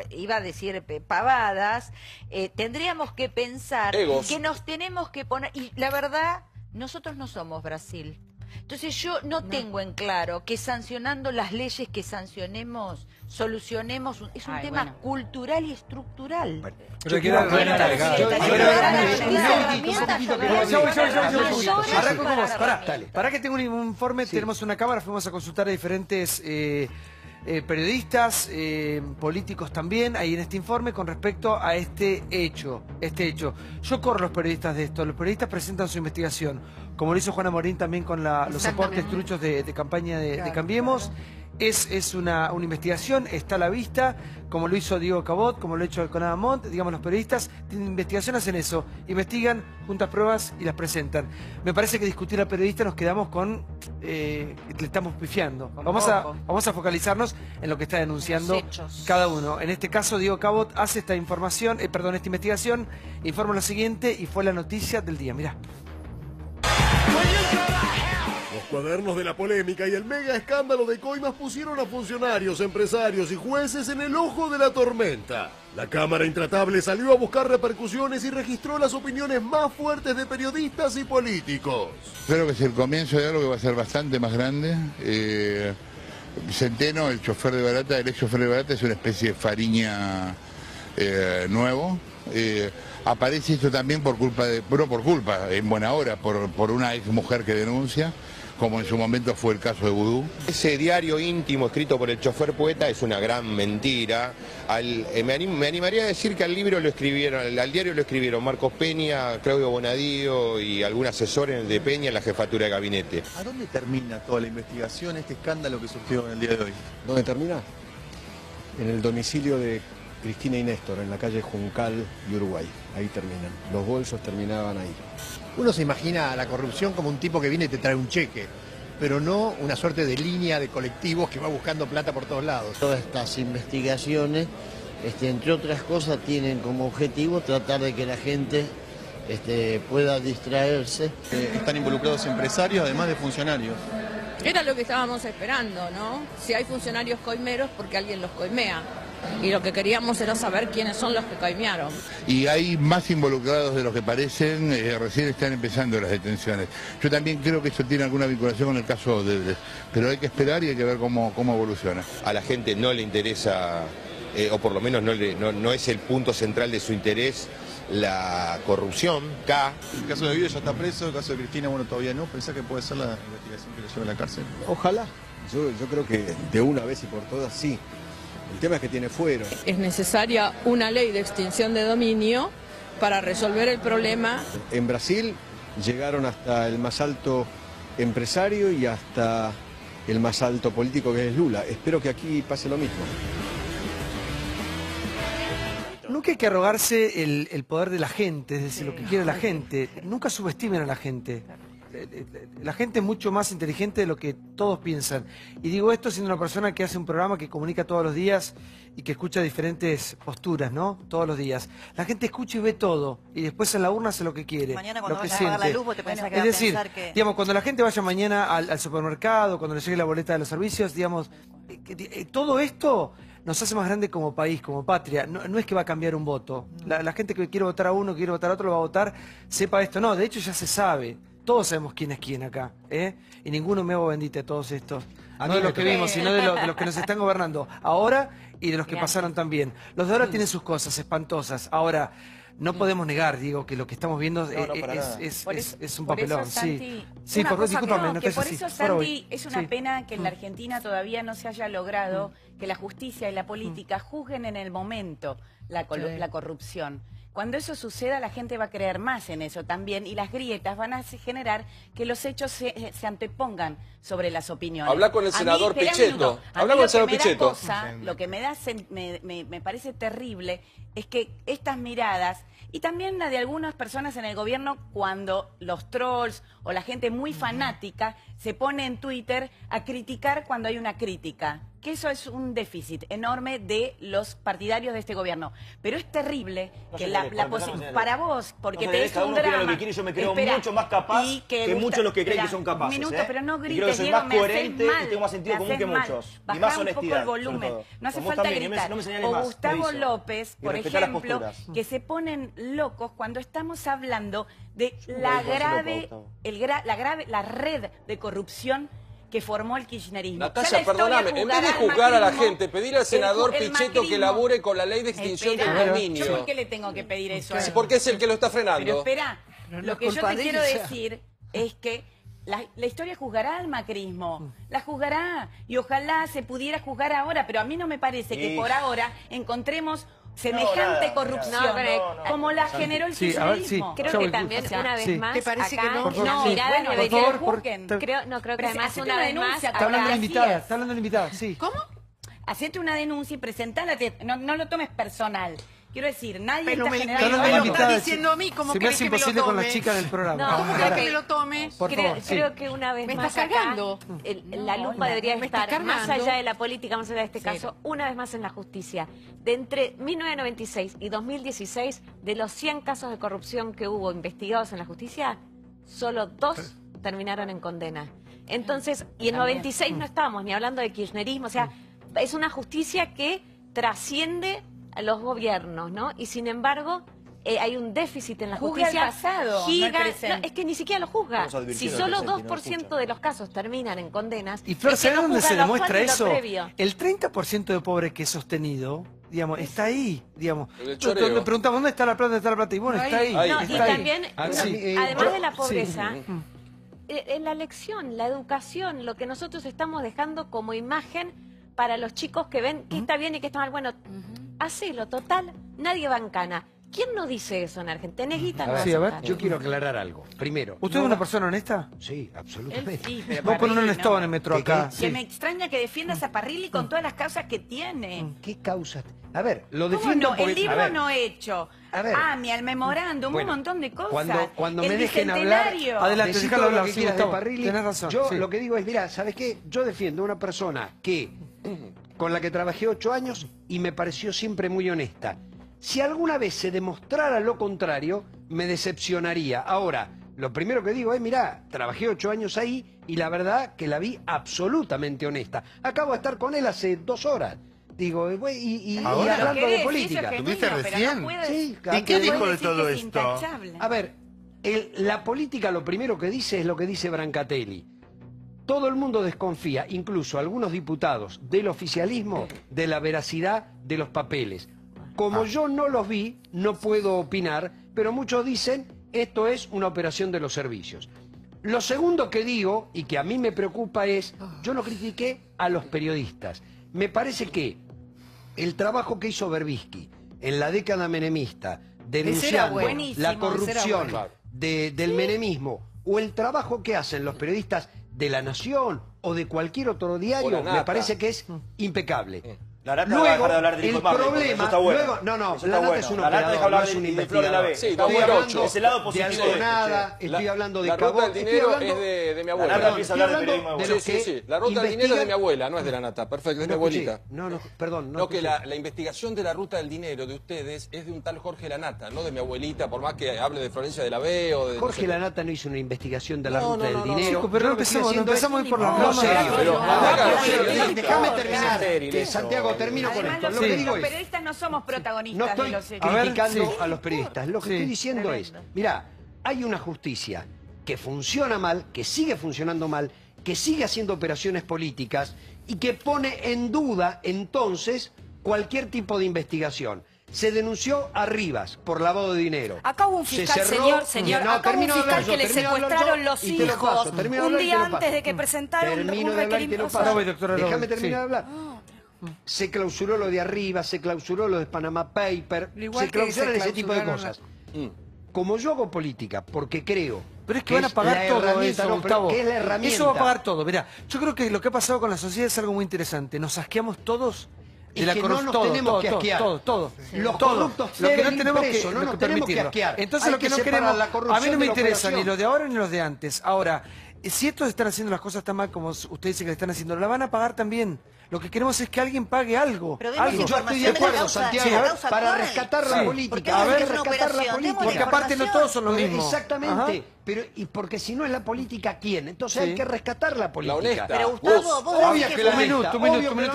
iba a decir pavadas, tendríamos que pensar que nos tenemos que poner... Y la verdad, nosotros no somos Brasil. Entonces yo no tengo en claro que sancionando las leyes que sancionemos, solucionemos... Es un tema cultural y estructural. Pero quiero arranco con vos. Pará que tengo un informe, tenemos una cámara, fuimos a consultar a diferentes periodistas, políticos también, ahí en este informe con respecto a este hecho. Yo corro los periodistas de esto, los periodistas presentan su investigación, como lo hizo Juana Morín también con los aportes truchos de campaña de Cambiemos. Es una investigación, está a la vista, como lo hizo Diego Cabot, como lo ha hecho el Conada Montt. Digamos, los periodistas tienen investigación, hacen eso, investigan, juntan pruebas y las presentan. Me parece que discutir al periodista nos quedamos con le estamos pifiando. Vamos a focalizarnos en lo que está denunciando cada uno. En este caso, Diego Cabot hace esta información, esta investigación, informa lo siguiente y fue la noticia del día. Mirá. Los cuadernos de la polémica y el mega escándalo de coimas pusieron a funcionarios, empresarios y jueces en el ojo de la tormenta. La Cámara Intratable salió a buscar repercusiones y registró las opiniones más fuertes de periodistas y políticos. Creo que es el comienzo de algo que va a ser bastante más grande. Centeno, el chofer de Barata, el ex chofer de Barata es una especie de Fariña nuevo. Aparece esto también por culpa, en buena hora, por una ex mujer que denuncia, como en su momento fue el caso de Vudú. Ese diario íntimo escrito por el chofer poeta es una gran mentira. Me animaría a decir que al diario lo escribieron Marcos Peña, Claudio Bonadío y algún asesor de Peña en la jefatura de gabinete. ¿A dónde termina toda la investigación, este escándalo que surgió en el día de hoy? ¿Dónde termina? En el domicilio de Cristina y Néstor, en la calle Juncal y Uruguay. Ahí terminan. Los bolsos terminaban ahí. Uno se imagina a la corrupción como un tipo que viene y te trae un cheque, pero no una suerte de línea de colectivos que va buscando plata por todos lados. Todas estas investigaciones, entre otras cosas, tienen como objetivo tratar de que la gente pueda distraerse. Están involucrados empresarios, además de funcionarios. Era lo que estábamos esperando, ¿no? Si hay funcionarios coimeros, porque alguien los coimea. Y lo que queríamos era saber quiénes son los que coimearon. Y hay más involucrados de los que parecen, recién están empezando las detenciones. Yo también creo que esto tiene alguna vinculación con el caso de... Pero hay que esperar y hay que ver cómo evoluciona. A la gente no le interesa, o por lo menos no es el punto central de su interés, la corrupción, K. El caso de Guido ya está preso, el caso de Cristina, bueno, todavía no. ¿Pensás que puede ser la investigación que le lleve a la cárcel? Ojalá. Yo creo que de una vez y por todas sí. El tema es que tiene fuero. Es necesaria una ley de extinción de dominio para resolver el problema. En Brasil llegaron hasta el más alto empresario y hasta el más alto político, que es Lula. Espero que aquí pase lo mismo. Nunca hay que arrogarse el poder de la gente, es decir, lo que quiere la gente. Nunca subestimen a la gente. La gente es mucho más inteligente de lo que todos piensan. Y digo esto siendo una persona que hace un programa que comunica todos los días y que escucha diferentes posturas, ¿no? Todos los días. La gente escucha y ve todo. Y después en la urna hace lo que quiere. Mañana cuando lo que vayas a apagar la luz, vos te pensás que es decir, va a pensar que... digamos, cuando la gente vaya mañana al supermercado, cuando le llegue la boleta de los servicios, digamos, todo esto nos hace más grande como país, como patria. No es que va a cambiar un voto. La gente que quiere votar a uno, que quiere votar a otro, lo va a votar, sepa esto. No, de hecho ya se sabe. Todos sabemos quién es quién acá, ¿eh? Y ninguno me hago bendita de todos estos. No de los que vimos, sino de los que nos están gobernando ahora y de los que pasaron también. Los de ahora tienen sus cosas espantosas. Ahora, no podemos negar, digo, que lo que estamos viendo es un papelón. Por eso, Santi, sí, discúlpame, no que es por así. eso, Santi, es una pena que en la Argentina todavía no se haya logrado que la justicia y la política juzguen en el momento la corrupción. Cuando eso suceda, la gente va a creer más en eso también y las grietas van a generar que los hechos se antepongan sobre las opiniones. Habla con el senador Pichetto. Habla con el senador Pichetto. Lo que me parece terrible es que estas miradas, y también la de algunas personas en el gobierno, cuando los trolls o la gente muy fanática se pone en Twitter a criticar cuando hay una crítica. Que eso es un déficit enorme de los partidarios de este gobierno. Pero es terrible que para vos, porque te es un drama. Lo que quiere, yo me creo mucho más capaz que muchos los que creen que son capaces. Un minuto, pero no grites, creo que soy Diego, más coherente y tengo más sentido común que muchos. Bajá y más un honestidad. poco el volumen. No hace falta gritar. O Gustavo López, por ejemplo, que se ponen locos cuando estamos hablando de la red de corrupción que formó el kirchnerismo. Natalia, perdóname, en vez de juzgar a la gente, pedir al senador Pichetto que labure con la ley de extinción del dominio. ¿Yo por qué le tengo que pedir eso? Porque es el que lo está frenando. Pero espera, lo que yo te quiero decir es que la historia juzgará al macrismo, la juzgará, y ojalá se pudiera juzgar ahora, pero a mí no me parece que por ahora encontremos semejante corrupción como la generó el kirchnerismo. Creo que también una vez más ¿te parece acá, que no? creo que además una vez más está hablando la invitada, sí. ¿Cómo? Hacete una denuncia y presentala, no lo tomes personal. Quiero decir, nadie pero está generando... me lo está diciendo a mí, ¿cómo se me hace imposible con las chicas del programa. No, ¿cómo crees que me lo tome? Creo que una vez más acá, la lupa debería estar más allá de la política, más allá de este caso, una vez más en la justicia. De entre 1996 y 2016, de los 100 casos de corrupción que hubo investigados en la justicia, solo 2 terminaron en condena. Entonces, y en 96 no estábamos ni hablando de kirchnerismo, o sea, es una justicia que trasciende a los gobiernos, ¿no? Y sin embargo, hay un déficit en la justicia. Juzga el pasado, no el presente. Es que ni siquiera lo juzga. Si solo 2% de los casos terminan en condenas... Y Flor, ¿sabes dónde se demuestra eso? El 30% de pobre que he sostenido, digamos, está ahí, digamos. Le preguntamos, ¿dónde está la plata? ¿Dónde está la plata? Y bueno, está ahí. No, y también, además de la pobreza, en la elección, la educación, lo que nosotros estamos dejando como imagen para los chicos que ven qué está bien y qué está mal. Bueno, hacelo, total, nadie va en cana. ¿Quién no dice eso en Argentina? Neguita, yo quiero aclarar algo. Primero, ¿usted es una persona honesta? Sí, absolutamente. Vos con un honestón en el metro acá. Que me extraña que defiendas a Parrilli con todas las causas que tiene. ¿Qué causas? A ver, lo defiendo porque... El libro no hecho. Al memorándum, un montón de cosas. Cuando me dejen hablar, adelante, déjalo hablar, lo que quieras de Parrilli. Tenés razón. Yo lo que digo es, mira, ¿sabes qué? Yo defiendo a una persona con la que trabajé 8 años y me pareció siempre muy honesta. Si alguna vez se demostrara lo contrario, me decepcionaría. Ahora, lo primero que digo es, mirá, trabajé 8 años ahí y la verdad que la vi absolutamente honesta. Acabo de estar con él hace 2 horas. Digo, y hablando de política. ¿Tuviste recién? Sí, ¿Y qué dijo de todo esto? A ver, la política lo primero que dice es lo que dice Brancatelli. Todo el mundo desconfía, incluso algunos diputados del oficialismo, de la veracidad de los papeles. Como yo no los vi, no puedo opinar, pero muchos dicen esto es una operación de los servicios. Lo segundo que digo, y que a mí me preocupa es, yo no critiqué a los periodistas. Me parece que el trabajo que hizo Berbisky en la década menemista, denunciando la corrupción del menemismo, o el trabajo que hacen los periodistas de La Nación o de cualquier otro diario, me parece que es impecable. La Nata va a dejar de hablar de el problema, luego, no, la Nata es un operador, no es un investigador. Estoy hablando es el lado positivo de Alconada, estoy hablando de Cabot. La ruta del dinero es de mi abuela. La Nata empieza a hablar de periodismo de sí. La ruta del dinero es de mi abuela, no es de la Nata. Perfecto, es mi abuelita. Perdón. No, que la investigación de la ruta del dinero de ustedes es de un tal Jorge Lanata, no de mi abuelita, por más que hable de Florencia de la B o de... Jorge Lanata no hizo una investigación de la ruta del dinero. Chicos, pero empezamos a ir por la rama. Déjame terminar, Santiago, termino con esto. Lo que digo los periodistas no somos protagonistas no estoy de los hechos. criticando a los periodistas. Lo que estoy diciendo es, mirá, hay una justicia que funciona mal, que sigue funcionando mal, que sigue haciendo operaciones políticas y que pone en duda entonces cualquier tipo de investigación. Se denunció a Rivas por lavado de dinero. Acá hubo un fiscal, señor, acá hubo un fiscal que le secuestraron los hijos un día antes de que presentaron un requerimiento. Déjame terminar de hablar. Se clausuró lo de Arriba, se clausuró lo de Panama Paper, se clausuran ese tipo de cosas. Como yo hago política, porque creo... Pero es que van a pagar todo eso, Gustavo. Eso va a pagar todo. Mirá, yo creo que lo que ha pasado con la sociedad es algo muy interesante. Nos asqueamos todos de la corrupción. No nos tenemos que asquear. Todo. Los corruptos lo que no tenemos preso, no nos tenemos que asquear. Entonces lo que no queremos... A mí no me interesa ni lo de ahora ni los de antes. Ahora, si estos están haciendo las cosas tan mal como usted dice que le están haciendo, la van a pagar también. Lo que queremos es que alguien pague algo. Pero yo estoy de acuerdo, Santiago, para rescatar la política. A ver, rescatar la política. Porque aparte no todos son los mismos. Exactamente. Pero, y porque si no es la política, ¿quién? Entonces hay que rescatar la política. La honesta. Pero Gustavo, vos obvio que un minuto,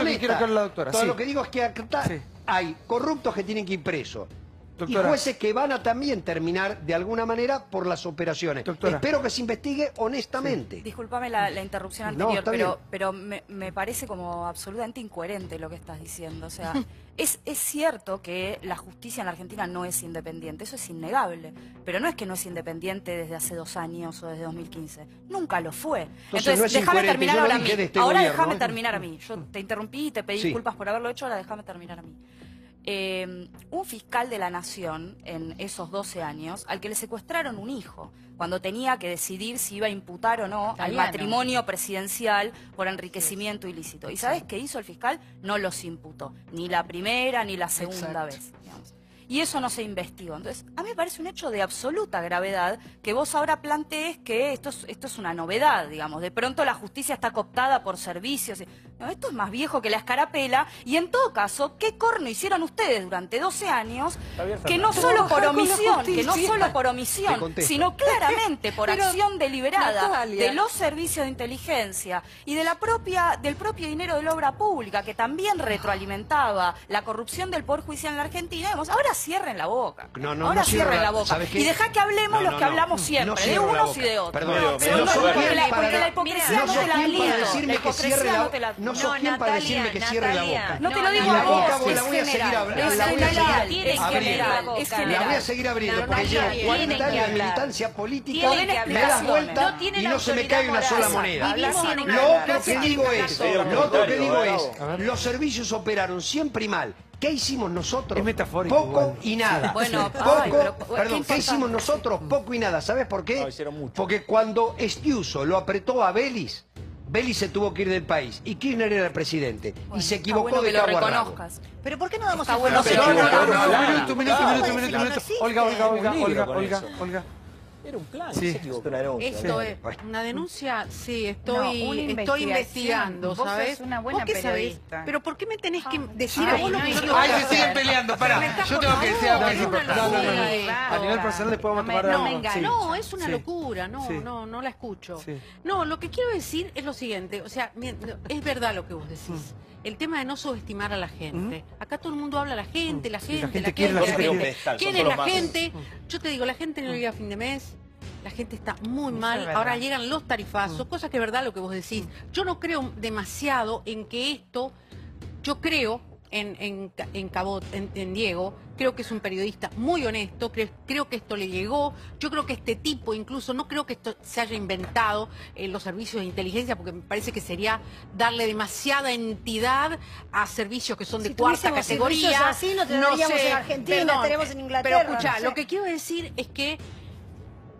que quiero que la doctora. Todo lo que digo es que acá hay corruptos que tienen que ir presos. Doctora. Y jueces que van a también terminar de alguna manera por las operaciones. Doctora. Espero que se investigue honestamente. Sí. Discúlpame la interrupción anterior, pero me parece como absolutamente incoherente lo que estás diciendo. O sea, es cierto que la justicia en la Argentina no es independiente, eso es innegable. Pero no es que no es independiente desde hace 2 años o desde 2015. Nunca lo fue. Entonces no es déjame terminar ahora a mí. Ahora déjame terminar a mí. Yo te interrumpí y te pedí disculpas por haberlo hecho, ahora déjame terminar a mí. Un fiscal de la Nación en esos 12 años al que le secuestraron un hijo cuando tenía que decidir si iba a imputar o no al matrimonio presidencial por enriquecimiento ilícito. ¿Y sabes qué hizo el fiscal? No los imputó, ni la primera ni la segunda vez, digamos. Y eso no se investigó. Entonces, a mí me parece un hecho de absoluta gravedad que vos ahora plantees que esto es una novedad, digamos. De pronto la justicia está cooptada por servicios. No, esto es más viejo que la escarapela. Y en todo caso, ¿qué corno hicieron ustedes durante 12 años? Que no solo por omisión, sino claramente por acción deliberada de los servicios de inteligencia y de del propio dinero de la obra pública, que también retroalimentaba la corrupción del Poder Judicial en la Argentina. Digamos, ahora cierren la boca. Ahora cierren la boca. Y deja que hablemos los que hablamos siempre, de unos y de otros. Porque la hipocresía no te la admito. La hipocresía no te la admito. No sos quien para decirme que cierre la boca. No te lo digo a vos. La voy a seguir abriendo. La voy a seguir abriendo porque llevo 40 años de militancia política, me das vuelta y no se me cae una sola moneda. Lo otro que digo es, los servicios operaron siempre y mal. ¿Qué hicimos nosotros? Es metafórico. Poco y nada. Bueno, perdón, ¿qué hicimos nosotros? Poco y nada. ¿Sabes por qué? Porque cuando Estiuso lo apretó a Vélez, Vélez se tuvo que ir del país y Kirchner era el presidente. Bueno, y se equivocó de cabo a rabo. Pero ¿por qué no damos a un minuto. Olga. Era un plan, Esto es una denuncia, sí, estoy investigando, ¿sabes? Sos una buena periodista. Pero ¿por qué me tenés que decir a vos lo que yo... Ay, se siguen peleando, pará. Yo tengo que decir algo más importante. A nivel personal después vamos a tomar algo. No, es una locura, no la escucho. No, lo que quiero decir es lo siguiente, o sea, es verdad lo que vos decís. El tema de no subestimar a la gente. Acá todo el mundo habla a la gente, la gente. ¿Quién es la gente? Yo te digo, la gente no llega a fin de mes. La gente está muy mal, ahora llegan los tarifazos, cosas que es verdad lo que vos decís. Yo no creo demasiado en que esto, yo creo en Diego. Creo que es un periodista muy honesto, creo que esto le llegó. Yo creo que este tipo, incluso, no creo que esto se haya inventado en los servicios de inteligencia, porque me parece que sería darle demasiada entidad a servicios que son de cuarta categoría. Así no tendríamos en Argentina, tenemos en Inglaterra. Pero escuchá, lo que quiero decir es que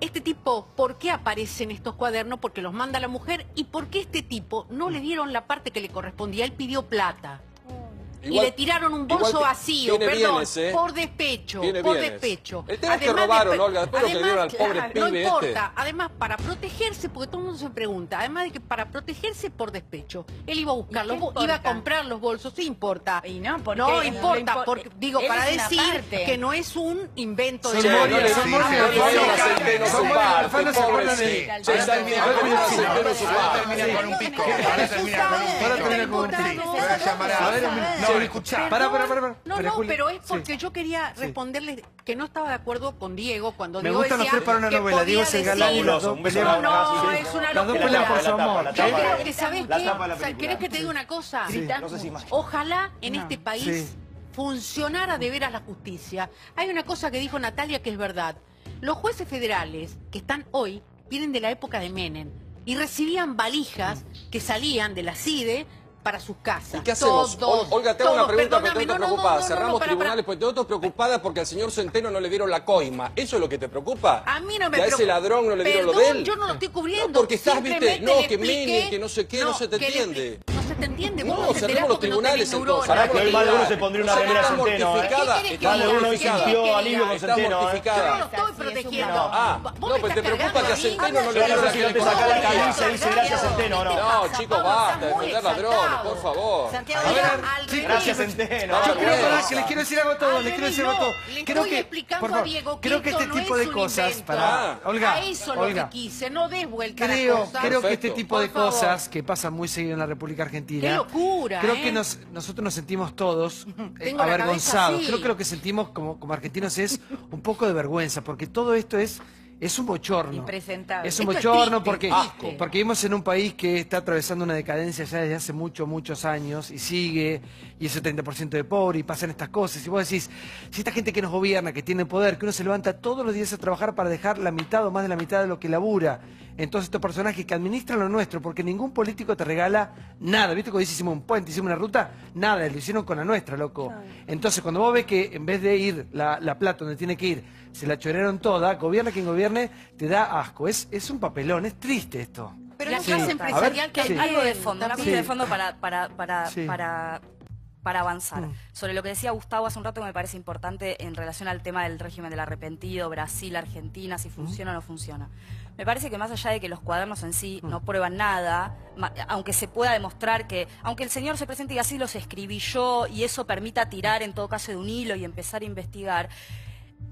este tipo, ¿por qué aparece en estos cuadernos? Porque los manda la mujer. ¿Y por qué este tipo no le dieron la parte que le correspondía? Él pidió plata. Igual, y le tiraron un bolso vacío, perdón, por despecho, despecho. El tema es que robaron, Olga, después lo que le dieron al pobre pibe. No importa, además para protegerse, porque todo el mundo se pregunta, además de que para protegerse por despecho, él iba a buscar iba a comprar los bolsos, sí importa. Y no, porque no importa, porque, digo, para decir que no es un invento de pero es porque yo quería responderle que no estaba de acuerdo con Diego cuando Diego decía me gusta para una novela, Diego es el galán y los dos pelean. No, es una locura. Los dos pelean por su amor. Yo creo que, ¿sabes qué? ¿Querés que te diga una cosa? Ojalá en este país funcionara de veras la justicia. Hay una cosa que dijo Natalia que es verdad. Los jueces federales que están hoy vienen de la época de Menem y recibían valijas que salían de la CIDE para sus casas. ¿Y qué hacemos? Olga, te hago una pregunta porque te estoy preocupada. Cerramos tribunales porque te estoy preocupada porque al señor Centeno no le dieron la coima. ¿Eso es lo que te preocupa? A mí no me preocupa. ¿Y a ese ladrón no le dieron lo de él? Yo no lo estoy cubriendo. No, porque estás, viste, no, que Menem, que no sé qué, no se te entiende. No se te entiende. No, cerramos los tribunales entonces. Para que hoy más de uno se pondría una remera Centeno. Más de uno hoy sintió alivio con Centeno. Yo no lo estoy protegiendo. No, pues te preocupa que a Centeno no le dieron la te saca la camisa y dice gracias Centeno, ¿no? No, chicos, basta de defender ladrones, por favor. Gracias, Centeno. Que les quiero decir algo a todos, les quiero decir algo a todos. Creo que, por favor, creo que este tipo de cosas, Olga, a eso lo que quise, no des vuelta a las cosas. Creo que este tipo de cosas que pasan muy seguido en la República Argentina. ¡Qué locura! Creo que nosotros nos sentimos todos avergonzados. Creo que lo que sentimos como argentinos es un poco de vergüenza, porque todo esto es un bochorno. Impresentable. Es un bochorno porque vivimos en un país que está atravesando una decadencia ya desde hace muchos años y sigue, y es el 30% de pobre y pasan estas cosas. Y vos decís, si esta gente que nos gobierna, que tiene poder, que uno se levanta todos los días a trabajar para dejar la mitad o más de la mitad de lo que labura, entonces estos personajes que administran lo nuestro, porque ningún político te regala nada. ¿Viste cuando hicimos un puente, hicimos una ruta? Nada, lo hicieron con la nuestra, loco. Entonces cuando vos ves que en vez de ir la plata donde tiene que ir, se la chorearon toda, gobierne quien gobierne, te da asco. Es un papelón, es triste esto. Pero la clase empresarial, que hay algo de fondo, una cosa de fondo para avanzar. Sobre lo que decía Gustavo hace un rato que me parece importante en relación al tema del régimen del arrepentido, Brasil, Argentina, si funciona o no funciona. Me parece que más allá de que los cuadernos en sí no prueban nada, aunque se pueda demostrar que, aunque el señor se presente y así los escribí yo, y eso permita tirar en todo caso de un hilo y empezar a investigar,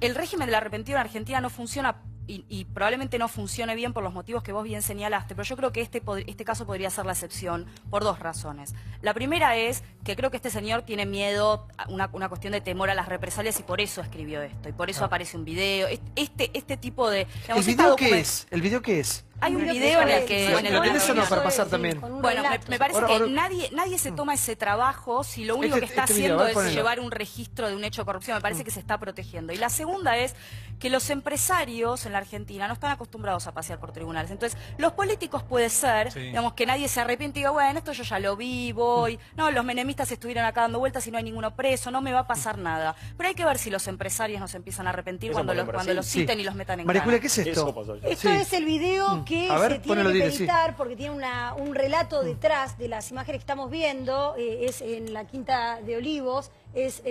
el régimen del arrepentido en Argentina no funciona y probablemente no funcione bien por los motivos que vos bien señalaste, pero yo creo que este caso podría ser la excepción por dos razones. La primera es que creo que este señor tiene miedo, una cuestión de temor a las represalias y por eso escribió esto, y por eso aparece un video, este tipo de... Digamos, ¿el video qué es? ¿El video qué es? Hay un video en el que... Lo tenés o no para pasar también. Bueno, me parece que nadie se toma ese trabajo si lo único que está haciendo es llevar un registro de un hecho de corrupción. Me parece que se está protegiendo. Y la segunda es que los empresarios en la Argentina no están acostumbrados a pasear por tribunales. Entonces, los políticos puede ser, digamos, que nadie se arrepiente y diga, bueno, esto yo ya lo vi, voy. No, los menemistas estuvieron acá dando vueltas y no hay ninguno preso, no me va a pasar nada. Pero hay que ver si los empresarios no se empiezan a arrepentir cuando los citen y los metan en cana. Maricula, ¿qué es esto? Esto es el video que se tiene que editar porque tiene un relato detrás de las imágenes que estamos viendo. Es en la Quinta de Olivos, es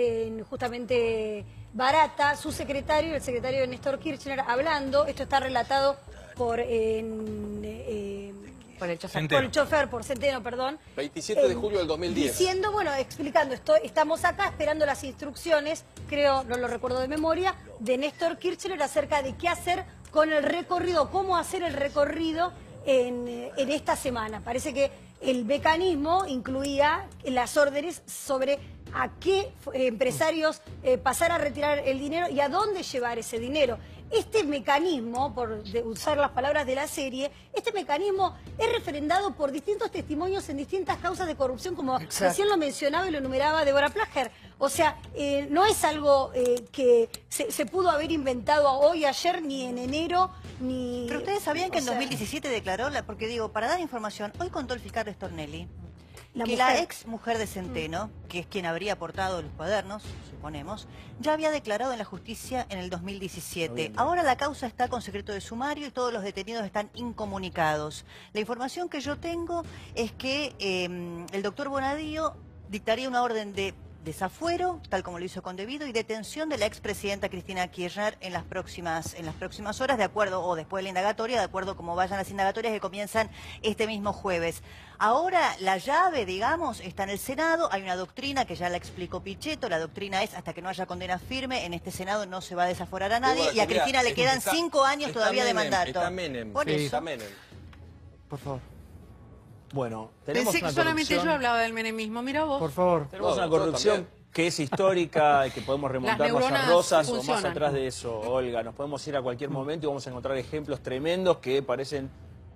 justamente Barata, su secretario, el secretario de Néstor Kirchner, hablando. Esto está relatado por el chofer, por Centeno, perdón. 27 de julio del 2010. Diciendo, bueno, explicando esto, estamos acá esperando las instrucciones, creo, no lo recuerdo de memoria, de Néstor Kirchner acerca de qué hacer con el recorrido, cómo hacer el recorrido en esta semana. Parece que el mecanismo incluía las órdenes sobre a qué empresarios pasar a retirar el dinero y a dónde llevar ese dinero. este mecanismo, por usar las palabras de la serie, este mecanismo es refrendado por distintos testimonios en distintas causas de corrupción, como recién lo mencionaba y lo enumeraba Débora Plager. O sea, no es algo que se pudo haber inventado hoy, ayer, ni en enero, ni... Pero ustedes sabían que en 2017 declaró, porque digo, para dar información, hoy contó el fiscal Stornelli que la ex mujer de Centeno, que es quien habría aportado los cuadernos, suponemos, ya había declarado en la justicia en el 2017. Ahora la causa está con secreto de sumario y todos los detenidos están incomunicados. La información que yo tengo es que el doctor Bonadío dictaría una orden de desafuero, tal como lo hizo con debido, y detención de la expresidenta Cristina Kirchner en las próximas horas, de acuerdo, o después de la indagatoria, de acuerdo como vayan las indagatorias que comienzan este mismo jueves. Ahora la llave, digamos, está en el Senado, hay una doctrina que ya la explicó Pichetto, la doctrina es hasta que no haya condena firme, en este Senado no se va a desaforar a nadie, y a Cristina le quedan 5 años todavía de mandato. Está Menem, por eso. está Menem. Por favor. Bueno, tenemos Pensé que solamente yo hablaba del menemismo, mira vos. Por favor. Tenemos una corrupción que es histórica y que podemos remontarnos a Rosas o más atrás de eso, Olga. Nos podemos ir a cualquier momento y vamos a encontrar ejemplos tremendos que parecen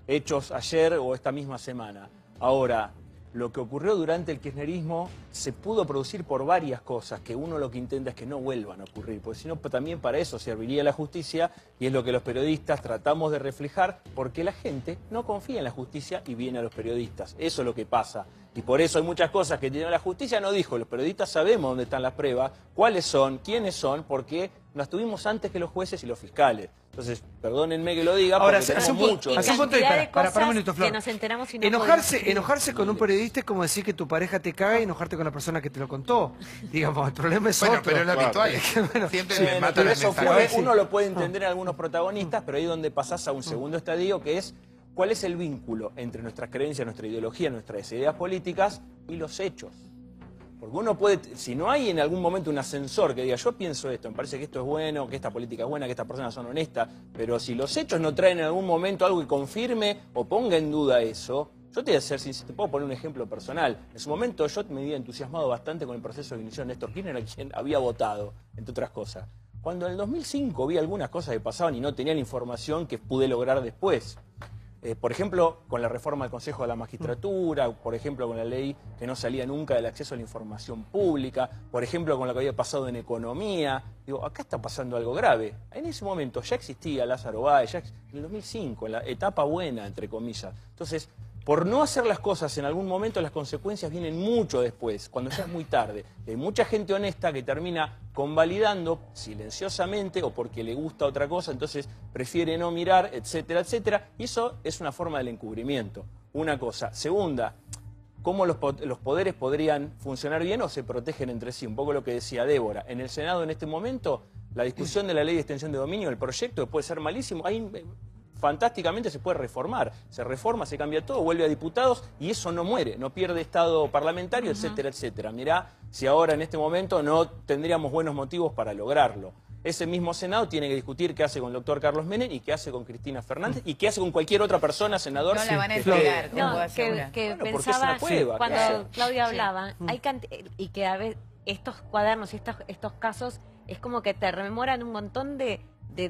hechos ayer o esta misma semana. Ahora, lo que ocurrió durante el kirchnerismo se pudo producir por varias cosas, que uno lo que intenta es que no vuelvan a ocurrir, porque si no también para eso serviría la justicia, y es lo que los periodistas tratamos de reflejar, porque la gente no confía en la justicia y viene a los periodistas. Eso es lo que pasa. Y por eso hay muchas cosas que tiene la justicia, no dijo, los periodistas sabemos dónde están las pruebas, cuáles son, quiénes son, porque las tuvimos antes que los jueces y los fiscales. Entonces, perdónenme que lo diga, ahora, porque hace un punto para un minuto, Flor. Que nos enteramos y no enojarse con un periodista es como decir que tu pareja te caga y enojarte con la persona que te lo contó. Digamos, el problema es otro. Pero es lo habitual. Siempre me matan el mensaje. Uno lo puede entender en algunos protagonistas, pero ahí es donde pasás a un segundo estadio, que es cuál es el vínculo entre nuestras creencias, nuestra ideología, nuestras ideas políticas y los hechos. Porque uno puede, si no hay en algún momento un ascensor que diga, yo pienso esto, me parece que esto es bueno, que esta política es buena, que estas personas son honestas, pero si los hechos no traen en algún momento algo que confirme o ponga en duda eso, yo te voy a decir, si te puedo poner un ejemplo personal. En su momento yo me había entusiasmado bastante con el proceso que inició Néstor Kirchner, a quien había votado, entre otras cosas. Cuando en el 2005 vi algunas cosas que pasaban y no tenía la información que pude lograr después. Por ejemplo, con la reforma del Consejo de la Magistratura, por ejemplo, con la ley que no salía nunca del acceso a la información pública, por ejemplo, con lo que había pasado en economía. Digo, acá está pasando algo grave. En ese momento ya existía Lázaro Báez, en el 2005, en la etapa buena, entre comillas. Entonces, por no hacer las cosas en algún momento, las consecuencias vienen mucho después, cuando ya es muy tarde. Hay mucha gente honesta que termina convalidando silenciosamente o porque le gusta otra cosa, entonces prefiere no mirar, etcétera, etcétera. Y eso es una forma del encubrimiento. Una cosa. Segunda, cómo los poderes podrían funcionar bien o se protegen entre sí. Un poco lo que decía Débora. En el Senado en este momento, la discusión de la ley de extensión de dominio, el proyecto, que puede ser malísimo, fantásticamente se puede reformar. Se reforma, se cambia todo, vuelve a diputados y eso no muere, no pierde estado parlamentario, etcétera, etcétera. Mirá si ahora en este momento no tendríamos buenos motivos para lograrlo. Ese mismo Senado tiene que discutir qué hace con el doctor Carlos Menem y qué hace con Cristina Fernández y qué hace con cualquier otra persona, senador. No la van a entregar, que bueno, pensaba cuando Claudia hablaba, y que a veces estos cuadernos y estos casos es como que te rememoran un montón de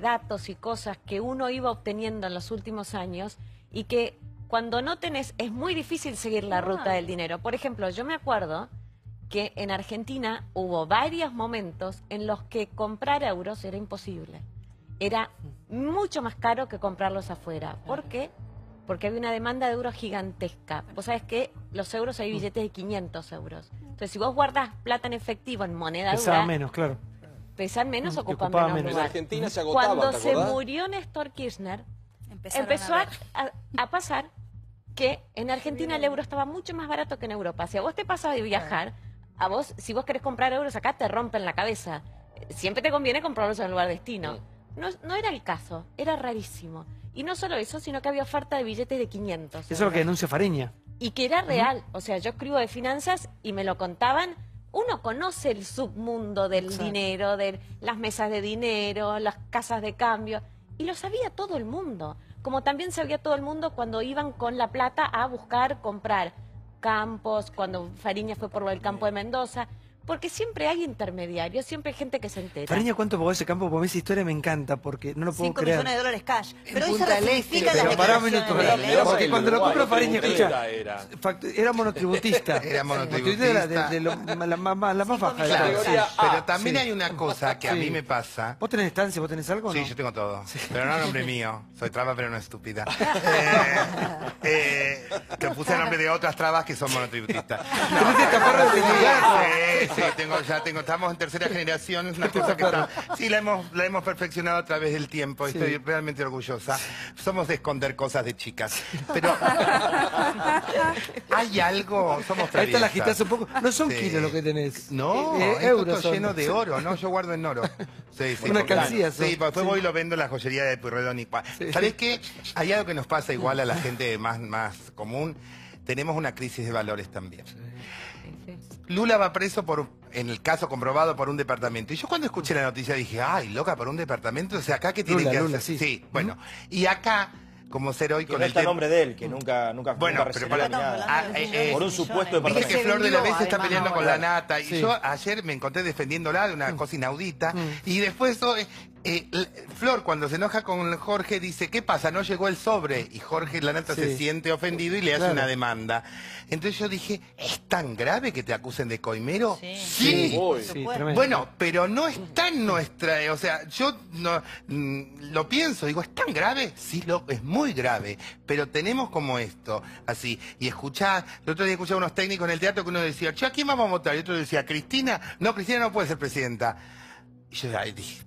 datos y cosas que uno iba obteniendo en los últimos años y que cuando no tenés, es muy difícil seguir la ruta del dinero. Por ejemplo, yo me acuerdo que en Argentina hubo varios momentos en los que comprar euros era imposible. Era mucho más caro que comprarlos afuera. ¿Por qué? Porque había una demanda de euros gigantesca. Vos sabés que los euros hay billetes de 500 euros. Entonces, si vos guardás plata en efectivo en moneda dura... Pesaba menos, claro. Pesan menos, ocupan menos lugar. En Argentina se agotaba, cuando se murió Néstor Kirchner, empezó a pasar que en Argentina el euro estaba mucho más barato que en Europa. Si a vos te pasa de viajar, a vos, si vos querés comprar euros acá, te rompen la cabeza. Siempre te conviene comprarlos en el lugar destino. No era el caso, era rarísimo. Y no solo eso, sino que había oferta de billetes de 500. Eso es lo que denuncia Fariña. Y que era real. O sea, yo escribo de finanzas y me lo contaban. Uno conoce el submundo del dinero, de las mesas de dinero, las casas de cambio, y lo sabía todo el mundo. Como también sabía todo el mundo cuando iban con la plata a buscar comprar campos, cuando Fariña fue por el campo de Mendoza. Porque siempre hay intermediarios, siempre hay gente que se entera. Fariña, ¿cuánto pagó ese campo? Porque esa historia me encanta, porque no lo puedo creer. $5 millones cash. Pero hoy se ratifica la porque cuando lo compro Fariña, escucha, era monotributista. Era monotributista. De la más baja. Claro, pero también hay una cosa que a mí me pasa. ¿Vos tenés estancia? ¿Vos tenés algo o no? Sí, yo tengo todo. Pero no a nombre mío. Soy traba, pero no estúpida. Que puse a nombre de otras trabas que son monotributistas. Estamos en tercera generación, es una cosa que la hemos perfeccionado a través del tiempo, estoy realmente orgullosa. Somos de esconder cosas de chicas, pero hay algo, somos traviesas. Ahí te la agitás un poco, no son kilos lo que tenés. No, esto está lleno de oro, ¿no? Yo guardo en oro. Una alcancía. Sí, después voy y lo vendo en la joyería de Pueyrredón y ¿sabés qué? Hay algo que nos pasa igual a la gente más común, tenemos una crisis de valores también. Lula va preso en el caso comprobado, por un departamento. Y yo cuando escuché la noticia dije, ay, loca, por un departamento. O sea, acá que tiene que hacer. Sí, bueno. Y acá, como ser hoy que con no el está el nombre de él, que nunca bueno, pero por un supuesto departamento. Viste que Flor de la Vez está peleando con la Nata. Y yo ayer me encontré defendiéndola de una cosa inaudita. Y después Flor, cuando se enoja con Jorge, dice, ¿qué pasa? No llegó el sobre. Y Jorge, la Nata, se siente ofendido y le hace una demanda. Entonces yo dije, ¿es tan grave que te acusen de coimero? Sí. Bueno, pero no está en nuestra... O sea, yo no, lo pienso, digo, ¿es tan grave? Sí, es muy grave. Pero tenemos como esto, así. Y el otro día escuchaba unos técnicos en el teatro que uno decía, che, ¿a quién vamos a votar? Y otro decía, ¿Cristina? No, Cristina no puede ser presidenta. Y yo dije,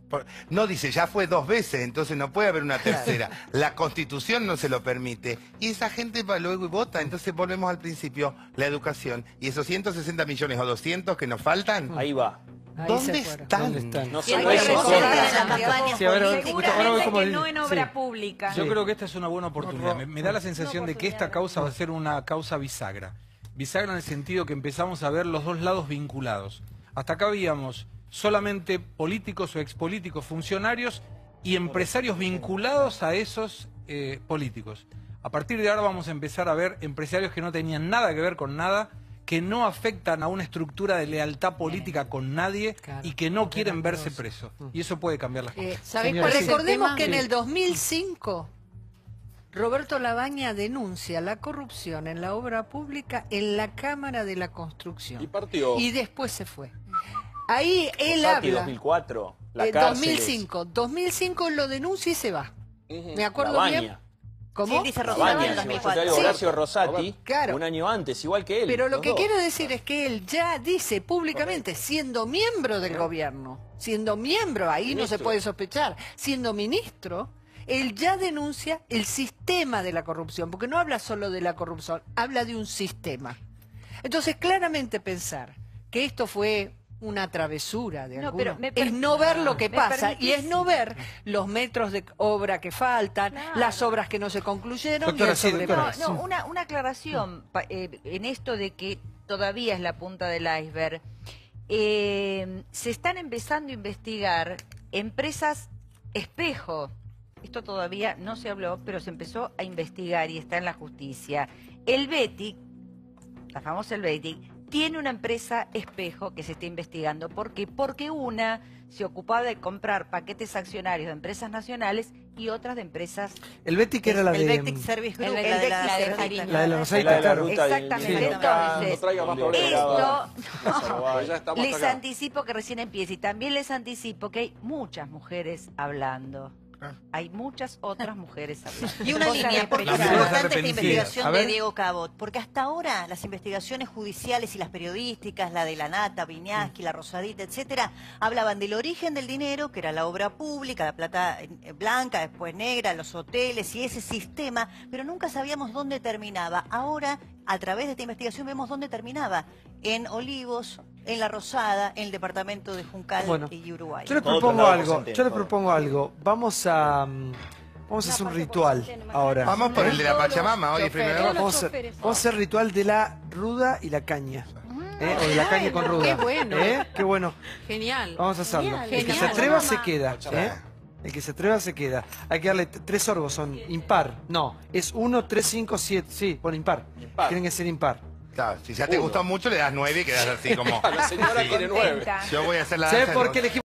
no, dice, ya fue 2 veces, entonces no puede haber una tercera. La Constitución no se lo permite. Y esa gente va luego y vota. Entonces volvemos al principio, la educación. Y esos 160 millones o 200 que nos faltan... Ahí va. ¿Dónde están? No sé, seguramente no en obra pública. Yo creo que esta es una buena oportunidad. Me da la sensación de que esta causa va a ser una causa bisagra. Bisagra en el sentido que empezamos a ver los dos lados vinculados. Hasta acá habíamos solamente políticos o expolíticos, funcionarios y empresarios vinculados a esos políticos. A partir de ahora vamos a empezar a ver empresarios que no tenían nada que ver con nada, que no afectan a una estructura de lealtad política con nadie y que no quieren verse presos. Y eso puede cambiar las cosas. Recordemos que en el 2005 Roberto Labaña denuncia la corrupción en la obra pública en la Cámara de la Construcción. Y partió. Y después se fue. Ahí él habla. 2004, 2005 lo denuncia y se va. Me acuerdo bien. ¿Cómo? Sí, dice Rosati en 2004. Horacio Rosati, un año antes, igual que él. Pero lo que quiero decir es que él ya dice públicamente, siendo miembro del gobierno, siendo miembro, ahí no se puede sospechar, siendo ministro, él ya denuncia el sistema de la corrupción, porque no habla solo de la corrupción, habla de un sistema. Entonces, claramente pensar que esto fue una travesura de algunos, es no ver lo que pasa y es no ver los metros de obra que faltan, las obras que no se concluyeron. Una aclaración en esto de que todavía es la punta del iceberg. Se están empezando a investigar empresas espejo. Esto todavía no se habló, pero se empezó a investigar y está en la justicia. El Betic, la famosa el Betic, tiene una empresa espejo que se está investigando. ¿Por qué? Porque una se ocupaba de comprar paquetes accionarios de empresas nacionales y otras de empresas... El Betic era la de... El Betic Service Group, la de la Rosaita, claro. Exactamente. Entonces, esto les anticipo que recién empieza y también les anticipo que hay muchas mujeres hablando. Hay muchas otras mujeres hablando. Y una línea, porque es importante esta investigación de Diego Cabot, porque hasta ahora las investigaciones judiciales y las periodísticas, la de la Nata, Viñaski, la Rosadita, etcétera, hablaban del origen del dinero, que era la obra pública, la plata blanca, después negra, los hoteles y ese sistema, pero nunca sabíamos dónde terminaba. Ahora, a través de esta investigación, vemos dónde terminaba. En Olivos, en La Rosada, en el departamento de Juncal y Uruguay. Yo les propongo algo. Vamos a hacer un ritual ahora. Vamos por el de la Pachamama hoy. Vamos a hacer el ritual de la ruda y la caña. O de la caña con ruda. Qué bueno. Qué bueno. Genial. Vamos a hacerlo. El que se atreva se queda. El que se atreva se queda. Hay que darle 3 sorbos, son impar. No, es 1, 3, 5, 7. Sí, bueno, impar. Tienen que ser impar. Claro, si ya te gustó mucho, le das 9 y quedas así como... La señora tiene 9. Yo voy a hacer la ¿Sabes danza por qué elegimos